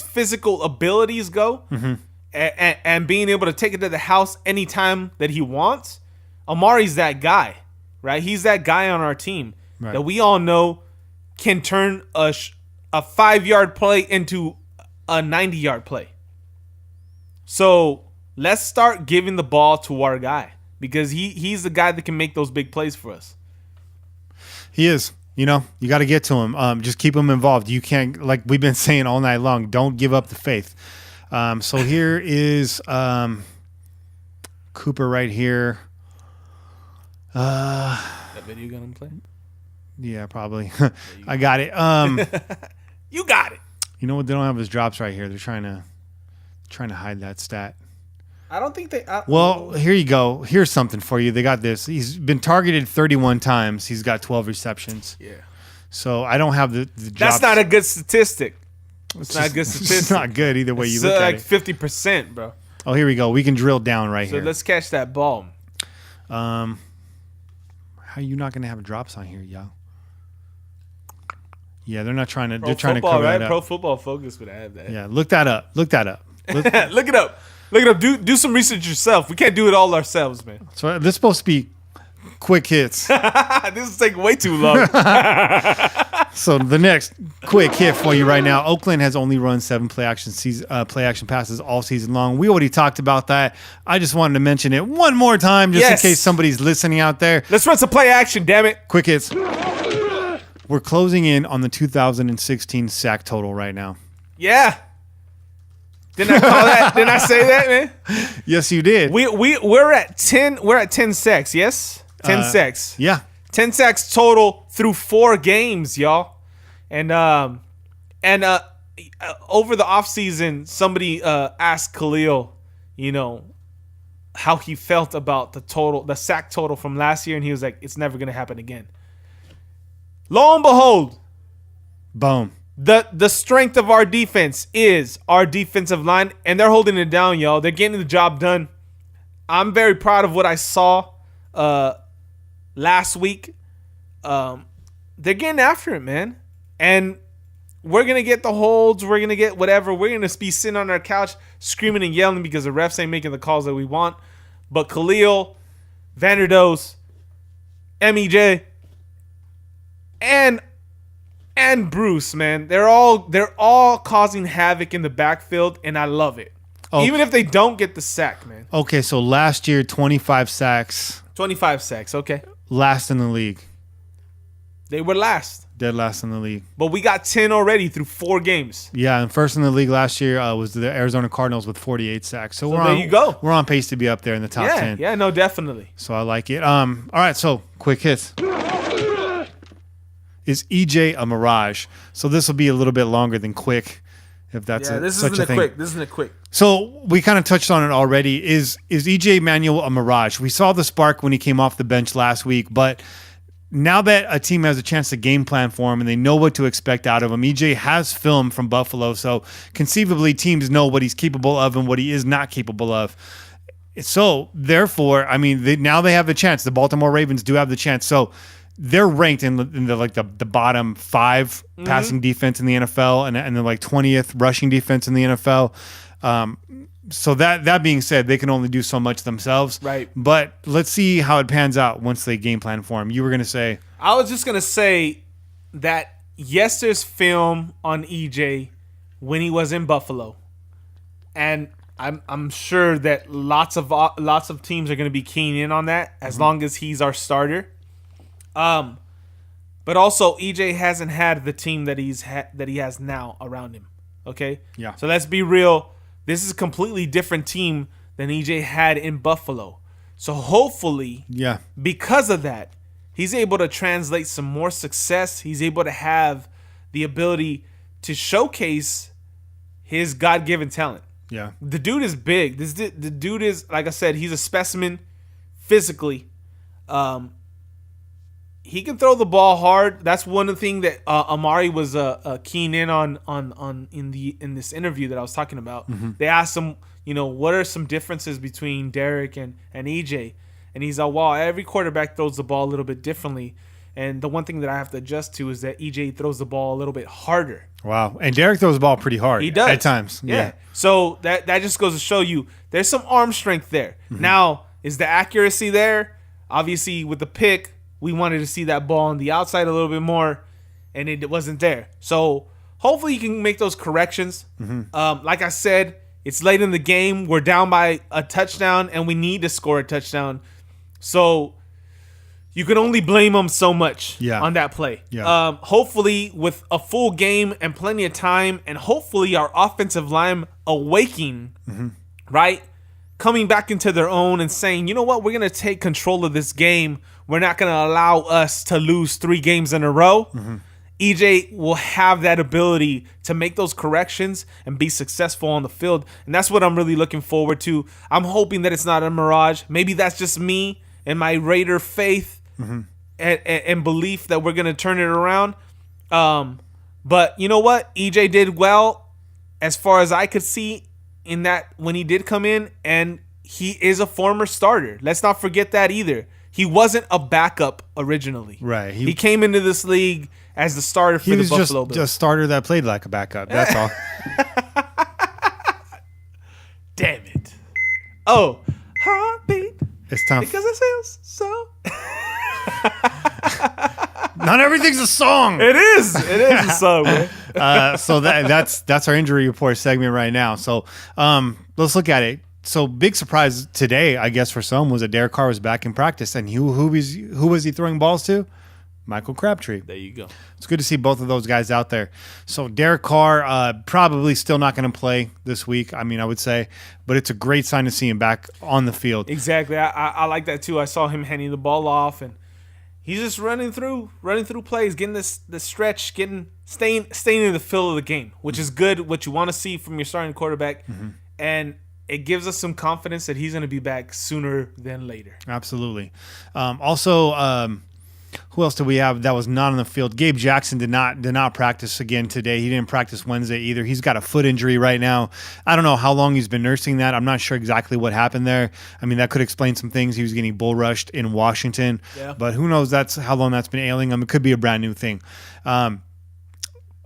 physical abilities go, and being able to take it to the house anytime that he wants, Amari's that guy, right? He's that guy on our team that we all know can turn a 5-yard play into a 90-yard play. So let's start giving the ball to our guy, because he's the guy that can make those big plays for us. He is. You got to get to him. Just keep him involved. You can't, like we've been saying all night long, don't give up the faith. So here is Cooper right here. That video gonna play? Yeah, probably. I got it. You got it. You know what? They don't have his drops right here. They're trying to hide that stat. I don't think they. Well, here you go. Here's something for you. They got this. He's been targeted 31 times. He's got 12 receptions. Yeah. So I don't have the drops. That's not a good statistic. It's not a good statistic. It's not good either way you look like at it. 50%, bro. Oh, here we go. We can drill down right So here. let's catch that ball. How are you not going to have drops on here, yo? Yeah, they're not trying to. They're trying to cover right? that up. Pro Football Focus would have that. Yeah, look that up. Look that up. Look it up. Look it up. Do some research yourself. We can't do it all ourselves, man. So this is supposed to be quick hits. This is taking way too long. So the next quick hit for you right now. Oakland has only run 7 play action passes all season long. We already talked about that. I just wanted to mention it one more time just in case somebody's listening out there. Let's run some play action, damn it. Quick hits. We're closing in on the 2016 sack total right now. Yeah. Didn't I call that? Didn't I say that, man? Yes, you did. We're at 10. We're at 10 sacks. Yes, 10 sacks. Yeah. 10 sacks total through 4 games, y'all. And over the offseason, somebody asked Khalil, how he felt about the sack total from last year, and he was like, "It's never gonna happen again." Lo and behold, boom. The strength of our defense is our defensive line, and they're holding it down, y'all. They're getting the job done. I'm very proud of what I saw last week. They're getting after it, man. And we're going to get the holds. We're going to get whatever. We're going to be sitting on our couch screaming and yelling because the refs ain't making the calls that we want. But Khalil, Vanderdoes, MEJ, and Bruce, man, they're all causing havoc in the backfield, and I love it. Okay. Even if they don't get the sack, man. Okay, so last year, 25 sacks. 25 sacks, okay. Last in the league. They were last. Dead last in the league. But we got 10 already through 4 games. Yeah, and first in the league last year was the Arizona Cardinals with 48 sacks. So there you go. We're on pace to be up there in the top 10. Yeah, no, definitely. So I like it. All right, so quick hits. Is EJ a mirage? So this will be a little bit longer than quick, if that's such a thing. This isn't a quick. So we kind of touched on it already. Is EJ Manuel a mirage? We saw the spark when he came off the bench last week, but now that a team has a chance to game plan for him and they know what to expect out of him, EJ has film from Buffalo, so conceivably teams know what he's capable of and what he is not capable of. So therefore, I mean, now they have the chance. The Baltimore Ravens do have the chance. So they're ranked in the bottom 5 passing defense in the NFL and the 20th rushing defense in the NFL. So that being said, they can only do so much themselves. Right. But let's see how it pans out once they game plan for him. You were going to say. I was just going to say that yes, there's film on EJ when he was in Buffalo. And I'm sure that lots of teams are going to be keying in on that as long as he's our starter. But also EJ hasn't had the team that he has now around him. Okay? Yeah. So let's be real. This is a completely different team than EJ had in Buffalo. So hopefully, because of that, he's able to translate some more success. He's able to have the ability to showcase his God-given talent. Yeah. The dude is big. The dude is, like I said, he's a specimen physically. He can throw the ball hard. That's one of the things that Amari was keen in on in this interview that I was talking about. Mm-hmm. They asked him, what are some differences between Derek and EJ? And he's like, well, every quarterback throws the ball a little bit differently. And the one thing that I have to adjust to is that EJ throws the ball a little bit harder. Wow. And Derek throws the ball pretty hard. He does. At times. Yeah. So that just goes to show you there's some arm strength there. Mm-hmm. Now, is the accuracy there? Obviously, with the pick, we wanted to see that ball on the outside a little bit more, and it wasn't there. So hopefully you can make those corrections. Mm-hmm. Like I said, it's late in the game. We're down by a touchdown, and we need to score a touchdown. So you can only blame them so much on that play. Yeah. Hopefully with a full game and plenty of time, and hopefully our offensive line awakening, right? Coming back into their own and saying, you know what, we're going to take control of this game. we're not going to allow us to lose 3 games in a row. EJ will have that ability to make those corrections and be successful on the field. And that's what I'm really looking forward to. I'm hoping that it's not a mirage. Maybe that's just me and my Raider faith and belief that we're going to turn it around. But you know what? EJ did well as far as I could see in that when he did come in, and he is a former starter. Let's not forget that either. He wasn't a backup originally. Right. He came into this league as the starter for the Buffalo Bills. He was just a starter that played like a backup. That's all. Damn it. Oh, heartbeat. It's time. Because it feels so. Not everything's a song. It is a song, man. So that's our injury report segment right now. So let's look at it. So big surprise today, I guess, for some was that Derek Carr was back in practice, and who was he throwing balls to? Michael Crabtree. There you go. It's good to see both of those guys out there. So Derek Carr probably still not going to play this week. I mean, I would say, but it's a great sign to see him back on the field. Exactly. I like that too. I saw him handing the ball off, and he's just running through plays, getting this stretch, staying in the feel of the game, which is good. What you want to see from your starting quarterback, and it gives us some confidence that he's going to be back sooner than later. Absolutely. Also, who else do we have that was not on the field? Gabe Jackson did not practice again today. He didn't practice Wednesday either. He's got a foot injury right now. I don't know how long he's been nursing that. I'm not sure exactly what happened there. I mean, that could explain some things. He was getting bull rushed in Washington, but who knows? That's how long that's been ailing him. It could be a brand new thing.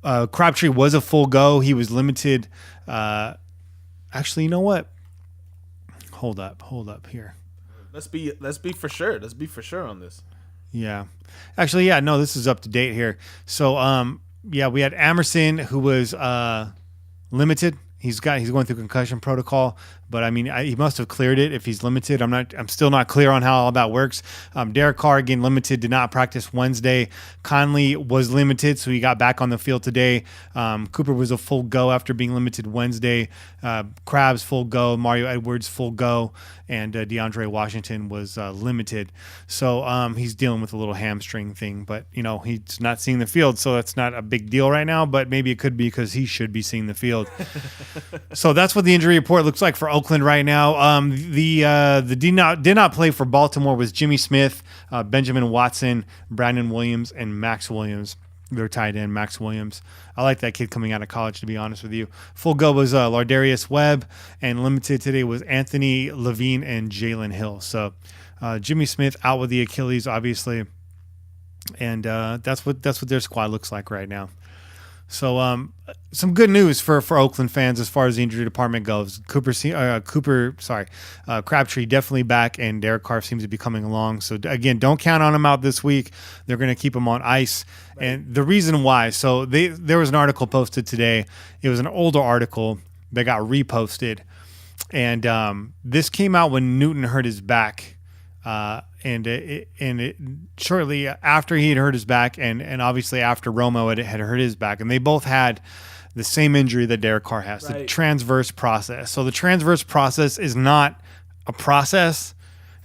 Crabtree was a full go. He was limited. Actually, you know what? Hold up here. Let's be for sure. Let's be for sure on this. Yeah. Actually, yeah, no, this is up to date here. So, we had Amerson who was limited. He's going through concussion protocol, but I mean, he must have cleared it if he's limited. I'm still not clear on how all that works. Derek Carr, again, limited, did not practice Wednesday. Conley was limited, so he got back on the field today. Cooper was a full go after being limited Wednesday. Krabs full go, Mario Edwards full go, and DeAndre Washington was limited. So he's dealing with a little hamstring thing, but he's not seeing the field, so that's not a big deal right now. But maybe it could be because he should be seeing the field. So that's what the injury report looks like for Oakland right now. The did not play for Baltimore was Jimmy Smith, Benjamin Watson, Brandon Williams, and Max Williams. Their tight end, Max Williams. I like that kid coming out of college, to be honest with you. Full go was Lardarius Webb, and limited today was Anthony Levine and Jalen Hill. So Jimmy Smith out with the Achilles, obviously, and that's what their squad looks like right now. So some good news for Oakland fans as far as the injury department goes. Crabtree definitely back, and Derek Carr seems to be coming along. So again, don't count on him out this week. They're going to keep him on ice, and the reason why. So there was an article posted today. It was an older article that got reposted, and this came out when Newton hurt his back. And shortly after he had hurt his back, and obviously after Romo had hurt his back, and they both had the same injury that Derek Carr has, the transverse process. So the transverse process is not a process.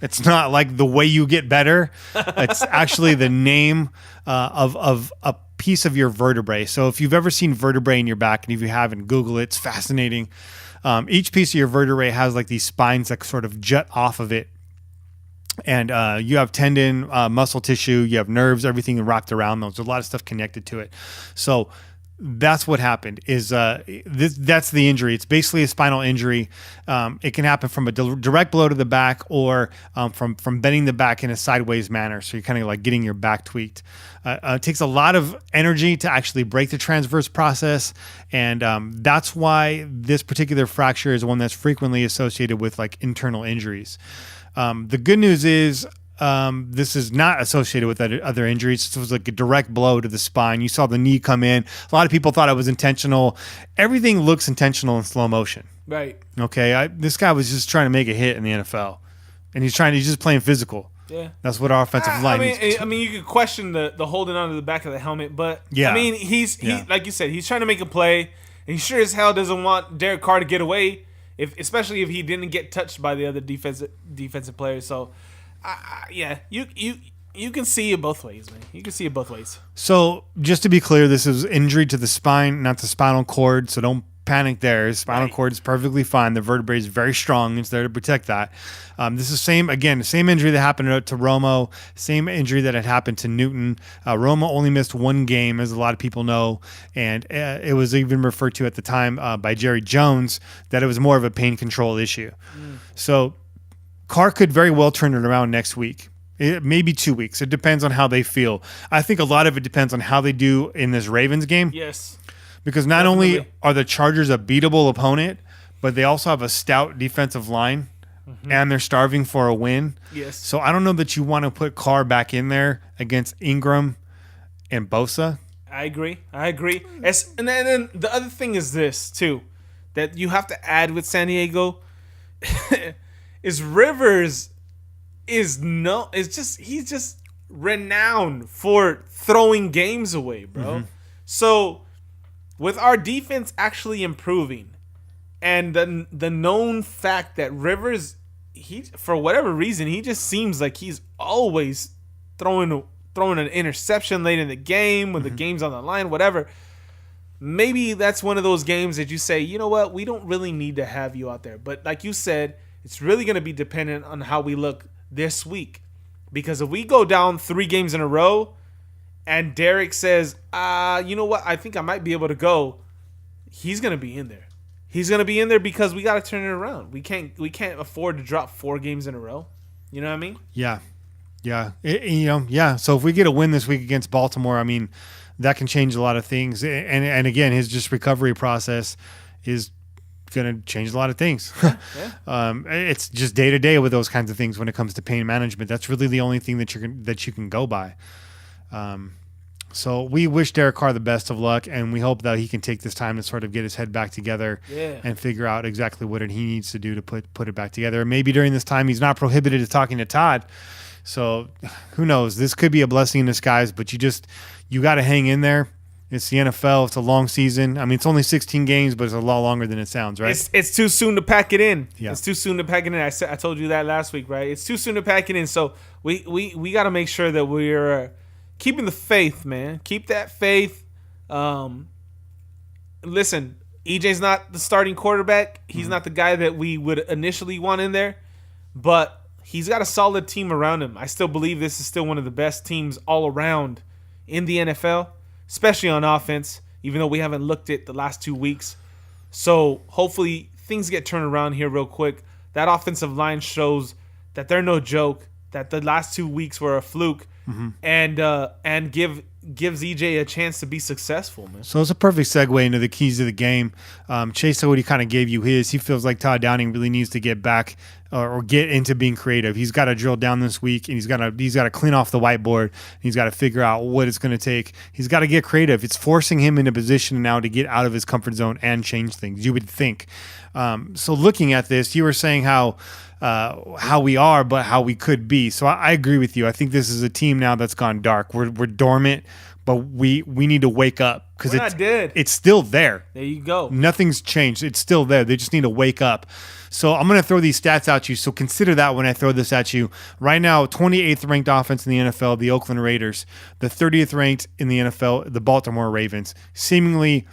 It's not like the way you get better. It's actually the name of a piece of your vertebrae. So if you've ever seen vertebrae in your back, and if you haven't, Google it. It's fascinating. Each piece of your vertebrae has like these spines that sort of jut off of it. And you have tendon, muscle tissue, you have nerves, everything wrapped around those. There's a lot of stuff connected to it. So that's what happened. That's the injury. It's basically a spinal injury. It can happen from a direct blow to the back, or from bending the back in a sideways manner. So you're kind of like getting your back tweaked. It takes a lot of energy to actually break the transverse process, and that's why this particular fracture is one that's frequently associated with like internal injuries. The good news is this is not associated with other injuries. This was like a direct blow to the spine. You saw the knee come in. A lot of people thought it was intentional. Everything looks intentional in slow motion. Right. Okay. This guy was just trying to make a hit in the NFL, and he's just playing physical. Yeah. That's what our offensive line needs. I mean, you could question the holding onto the back of the helmet, but yeah. I mean, he like you said, he's trying to make a play, and he sure as hell doesn't want Derek Carr to get away. Especially if he didn't get touched by the other defensive players. So, you You can see it both ways, man. You can see it both ways. So just to be clear, this is injury to the spine, not the spinal cord. So don't panic there. His spinal cord is perfectly fine. The vertebrae is very strong. It's there to protect that. This is same injury that happened to Romo, same injury that had happened to Newton. Romo only missed one game, as a lot of people know, and it was even referred to at the time by Jerry Jones that it was more of a pain control issue. So Carr could very well turn it around next week. Maybe 2 weeks. It depends on how they feel. I think a lot of it depends on how they do in this Ravens game. Yes. Because not only are the Chargers a beatable opponent, but they also have a stout defensive line, and they're starving for a win. Yes. So I don't know that you want to put Carr back in there against Ingram and Bosa. I agree. And then the other thing is this, too, that you have to add with San Diego is Rivers he's just renowned for throwing games away, bro. So with our defense actually improving, and the known fact that Rivers, he for whatever reason, he just seems like he's always throwing an interception late in the game when the game's on the line, whatever. Maybe that's one of those games that you say, you know what, we don't really need to have you out there. But like you said, it's really going to be dependent on how we look this week. Because if we go down 3 games in a row, and Derek says, you know what, I think I might be able to go, he's going to be in there. He's going to be in there because we got to turn it around. We can't afford to drop 4 games in a row. You know what I mean? Yeah. So if we get a win this week against Baltimore, I mean, that can change a lot of things. And again, his just recovery process is going to change a lot of things. It's just day to day with those kinds of things when it comes to pain management. That's really the only thing that you can go by. So we wish Derek Carr the best of luck, and we hope that he can take this time to sort of get his head back together and figure out exactly what he needs to do to put it back together. And maybe during this time he's not prohibited to talking to Todd. So who knows? This could be a blessing in disguise, but you got to hang in there. It's the NFL. It's a long season. I mean, it's only 16 games, but it's a lot longer than it sounds, right? It's too soon to pack it in. Yeah. It's too soon to pack it in. I told you that last week, right? It's too soon to pack it in. So we got to make sure that we're keeping the faith, man. Keep that faith. Listen, EJ's not the starting quarterback. He's not the guy that we would initially want in there, but he's got a solid team around him. I still believe this is still one of the best teams all around in the NFL, especially on offense, even though we haven't looked at the last 2 weeks. So hopefully things get turned around here real quick. That offensive line shows that they're no joke, that the last 2 weeks were a fluke, and gives EJ a chance to be successful, man. So it's a perfect segue into the keys of the game. Chase already kind of gave you his. He feels like Todd Downing really needs to get back or get into being creative. He's got to drill down this week, and he's got to clean off the whiteboard. He's got to figure out what it's going to take. He's got to get creative. It's forcing him into position now to get out of his comfort zone and change things, you would think. So looking at this, you were saying how we are, but how we could be. So I agree with you. I think this is a team now that's gone dark. We're dormant, but we need to wake up because it's still there. There you go. Nothing's changed. It's still there. They just need to wake up. So I'm going to throw these stats at you. So consider that when I throw this at you. Right now, 28th ranked offense in the NFL, the Oakland Raiders. The 30th ranked in the NFL, the Baltimore Ravens. Seemingly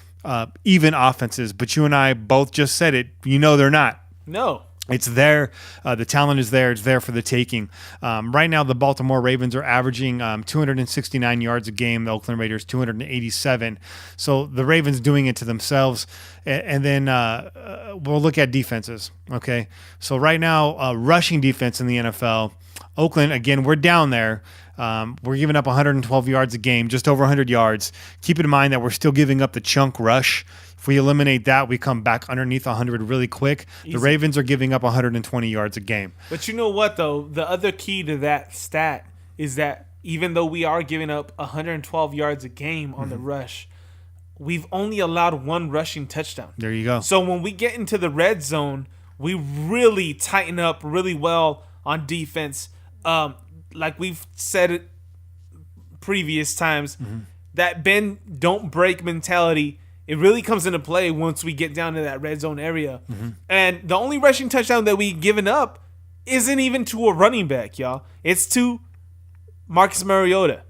even offenses, but you and I both just said it. You know they're not. No. It's there. The talent is there. It's there for the taking. Right now, the Baltimore Ravens are averaging 269 yards a game. The Oakland Raiders, 287. So the Ravens doing it to themselves. And then we'll look at defenses. Okay. So right now, rushing defense in the NFL, Oakland, again, we're down there. We're giving up 112 yards a game, just over 100 yards. Keep in mind that we're still giving up the chunk rush. If we eliminate that, we come back underneath 100 really quick. Easy. The Ravens are giving up 120 yards a game. But you know what, though? The other key to that stat is that even though we are giving up 112 yards a game on the rush, we've only allowed 1 rushing touchdown. There you go. So when we get into the red zone, we really tighten up really well on defense. Like we've said it previous times, that bend, don't break mentality, it really comes into play once we get down to that red zone area. And the only rushing touchdown that we've given up isn't even to a running back, y'all. It's to Marcus Mariota,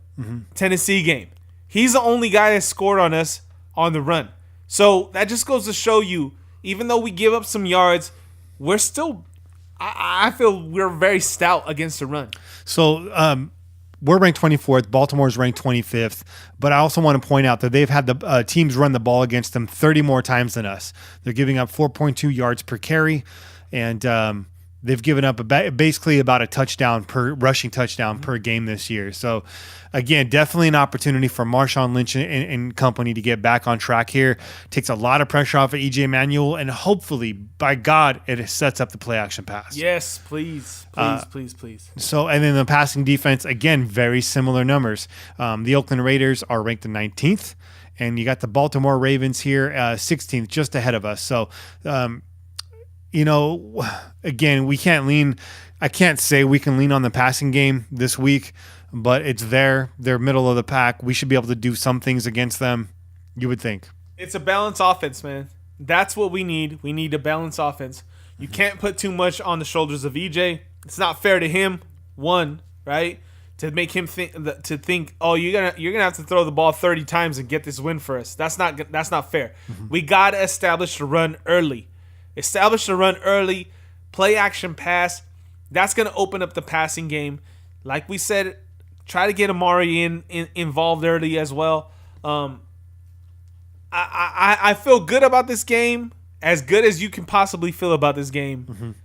Tennessee game. He's the only guy that scored on us on the run. So that just goes to show you, even though we give up some yards, we're still, I feel we're very stout against the run. So we're ranked 24th. Baltimore's ranked 25th. But I also want to point out that they've had the teams run the ball against them 30 more times than us. They're giving up 4.2 yards per carry, and they've given up basically about a touchdown per rushing touchdown per game this year. So, again, definitely an opportunity for Marshawn Lynch and company to get back on track here. Takes a lot of pressure off of E.J. Manuel, and hopefully, by God, it sets up the play action pass. Yes, please. Please. So, and then the passing defense, again, very similar numbers. The Oakland Raiders are ranked 19th, and you got the Baltimore Ravens here 16th, just ahead of us. So, again, I can't say we can lean on the passing game this week, but it's there. They're middle of the pack. We should be able to do some things against them, you would think. It's a balanced offense, man. That's what we need. We need a balanced offense. You can't put too much on the shoulders of EJ. It's not fair to him, right? To make him think, oh, you're gonna have to throw the ball 30 times and get this win for us. That's not fair. We gotta establish the run early. Play action pass. That's going to open up the passing game. Like we said, try to get Amari involved early as well. I feel good about this game, as good as you can possibly feel about this game,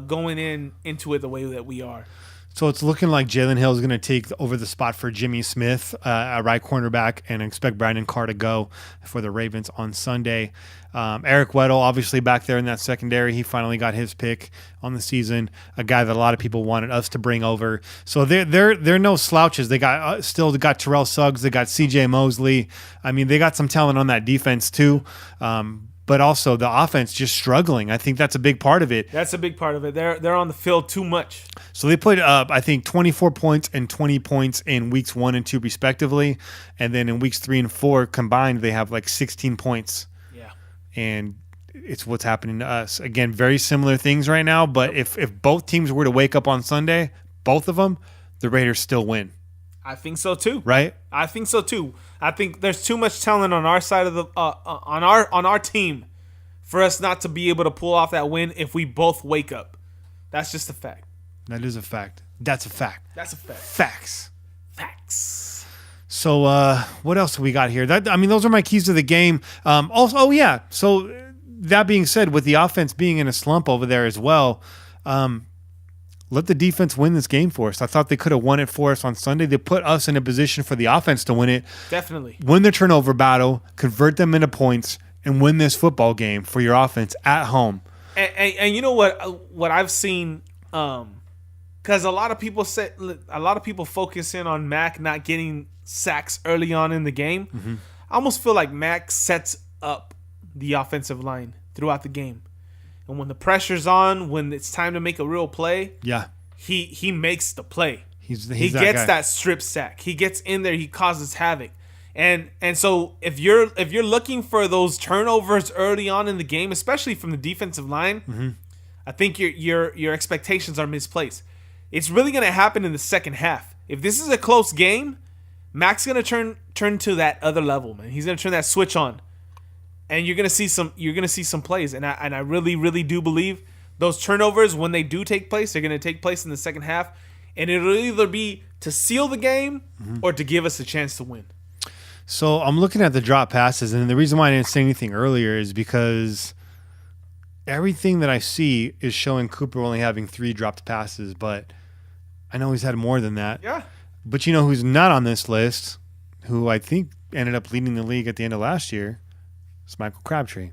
going into it the way that we are. So it's looking like Jalen Hill is going to take over the spot for Jimmy Smith at right cornerback, and I expect Brandon Carr to go for the Ravens on Sunday. Eric Weddle, obviously back there in that secondary. He finally got his pick on the season, a guy that a lot of people wanted us to bring over. So they're no slouches. They got still got Terrell Suggs. They got C.J. Mosley. I mean, they got some talent on that defense too. But also the offense just struggling. I think that's a big part of it. That's a big part of it. They're on the field too much. So they put up, I think, 24 points and 20 points in weeks 1 and 2 respectively. And then in weeks 3 and 4 combined, they have like 16 points. Yeah. And it's what's happening to us. Again, very similar things right now. But if both teams were to wake up on Sunday, both of them, the Raiders still win. I think so too. Right? I think so too. I think there's too much talent on our side of the on our team for us not to be able to pull off that win if we both wake up. That's just a fact. That is a fact. That's a fact. That's a fact. Facts. So what else do we got here? Those are my keys to the game. So that being said, with the offense being in a slump over there as well, let the defense win this game for us. I thought they could have won it for us on Sunday. They put us in a position for the offense to win it. Definitely. Win the turnover battle, convert them into points, and win this football game for your offense at home. And you know what I've seen, because a lot of people focus in on Mac not getting sacks early on in the game. Mm-hmm. I almost feel like Mac sets up the offensive line throughout the game. And when the pressure's on, when it's time to make a real play, he makes the play. He gets that strip sack. He gets in there. He causes havoc. And so if you're looking for those turnovers early on in the game, especially from the defensive line, I think your expectations are misplaced. It's really going to happen in the second half. If this is a close game, Mac's going to turn to that other level, man. He's going to turn that switch on. And you're gonna see some plays, and I really, really do believe those turnovers, when they do take place, they're gonna take place in the second half, and it'll either be to seal the game or to give us a chance to win. So I'm looking at the drop passes, and the reason why I didn't say anything earlier is because everything that I see is showing Cooper only having 3 dropped passes, but I know he's had more than that. Yeah. But you know who's not on this list, who I think ended up leading the league at the end of last year? It's Michael Crabtree.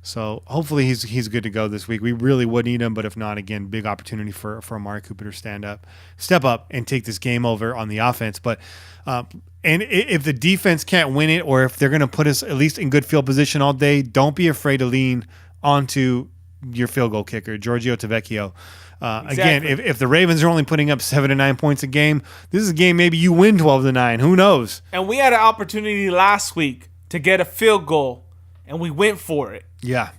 So hopefully he's good to go this week. We really would need him, but if not, again, big opportunity for Amari Cooper to step up and take this game over on the offense. But and if the defense can't win it, or if they're going to put us at least in good field position all day, don't be afraid to lean onto your field goal kicker, Giorgio Tavecchio. Exactly. Again, if the Ravens are only putting up 7 to 9 points a game, this is a game maybe you win 12 to 9. Who knows? And we had an opportunity last week to get a field goal, and we went for it. Yeah.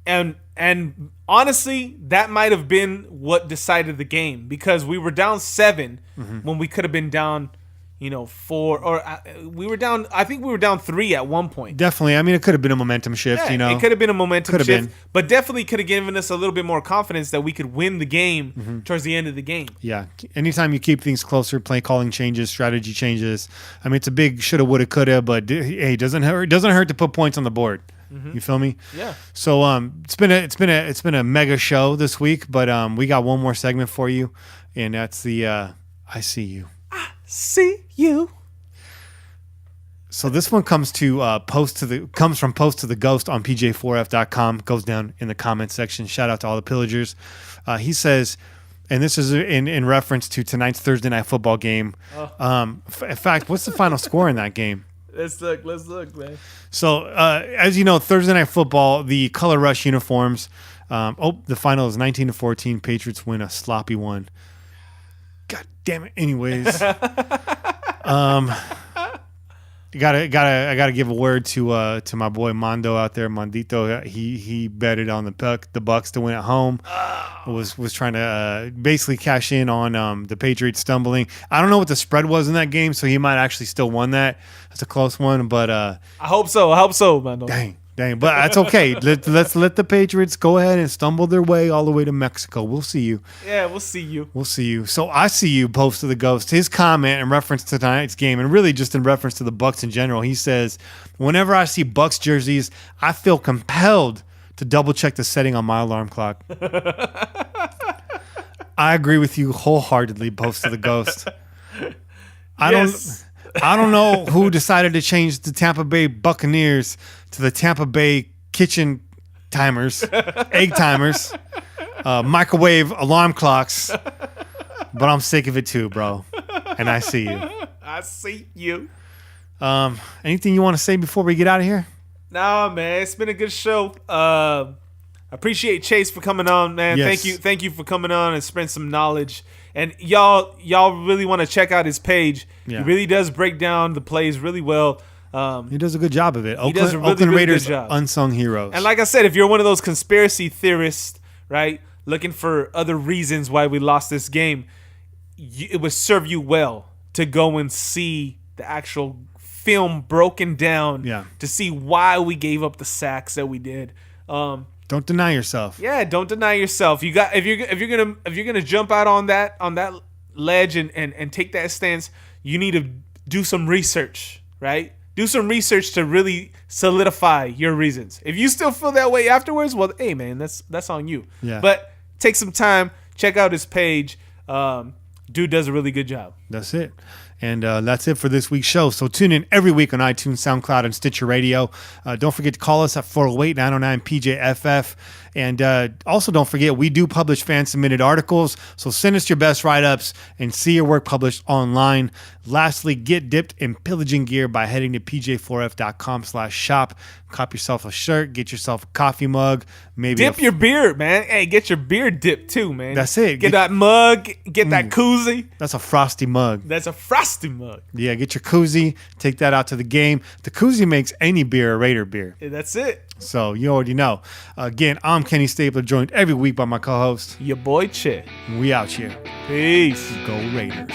And And honestly, that might have been what decided the game, because we were down 7 when we could have been down, 4, or we were down. I think we were down 3 at one point. Definitely. I mean, it could have been a momentum shift. Yeah, it could have been a momentum shift, been. but definitely could have given us a little bit more confidence that we could win the game towards the end of the game. Yeah. Anytime you keep things closer, play calling changes, strategy changes. I mean, it's a big shoulda, woulda, coulda, but hey, it doesn't hurt to put points on the board. You feel me? Yeah. So it's been a mega show this week, but we got one more segment for you, and that's the I see you. See you. So this one comes from Post to the Ghost on pj4f.com. Goes down in the comment section. Shout out to all the pillagers. He says, and this is in reference to tonight's Thursday night football game. In fact, what's the final score in that game? Let's look, man. So, as you know, Thursday night football, the Color Rush uniforms. The final is 19-14. Patriots win a sloppy one. God damn it. Anyways, I gotta give a word to my boy Mondo out there, Mondito. He betted on the Bucks to win at home. Was trying to basically cash in on the Patriots stumbling. I don't know what the spread was in that game, so he might actually still won that. That's a close one, but I hope so, Mondo. Dang, but that's okay. Let's let the Patriots go ahead and stumble their way all the way to Mexico. We'll see you. Yeah, we'll see you. We'll see you. So I see you, Post to the Ghost. His comment in reference to tonight's game, and really just in reference to the Bucks in general, he says, whenever I see Bucks jerseys, I feel compelled to double check the setting on my alarm clock. I agree with you wholeheartedly, Post to the Ghost. I don't know who decided to change the Tampa Bay Buccaneers to the Tampa Bay kitchen timers, egg timers, microwave alarm clocks, but I'm sick of it too, bro. And I see you. I see you. Anything you want to say before we get out of here? Nah, man, it's been a good show. Appreciate Chase for coming on, man. Yes. Thank you for coming on and spreading some knowledge. And y'all really want to check out his page. Yeah. He really does break down the plays really well. He does a good job of it. Oakland Raiders unsung heroes. And like I said, if you're one of those conspiracy theorists, right, looking for other reasons why we lost this game, it would serve you well to go and see the actual film broken down to see why we gave up the sacks that we did. Don't deny yourself. Yeah, don't deny yourself. You got if you're gonna jump out on that ledge and take that stance, you need to do some research, right? Do some research to really solidify your reasons. If you still feel that way afterwards, well, hey man, that's on you. Yeah. But take some time, check out his page. Dude does a really good job. That's it. And that's it for this week's show. So tune in every week on iTunes, SoundCloud, and Stitcher Radio. Don't forget to call us at 408-909-PJFF. And also don't forget, we do publish fan-submitted articles. So send us your best write-ups and see your work published online. Lastly, get dipped in pillaging gear by heading to pj4f.com/shop. Cop yourself a shirt, get yourself a coffee mug. Maybe dip your beard, man. Hey, get your beard dipped too, man. That's it. Get that mug, get that koozie. That's a frosty mug. That's a frosty mug. Yeah, get your koozie. Take that out to the game. The koozie makes any beer a Raider beer. Yeah, that's it. So you already know. Again, I'm Kenny Stapler, joined every week by my co-host, your boy Chet. We out here. Peace. Go Raiders.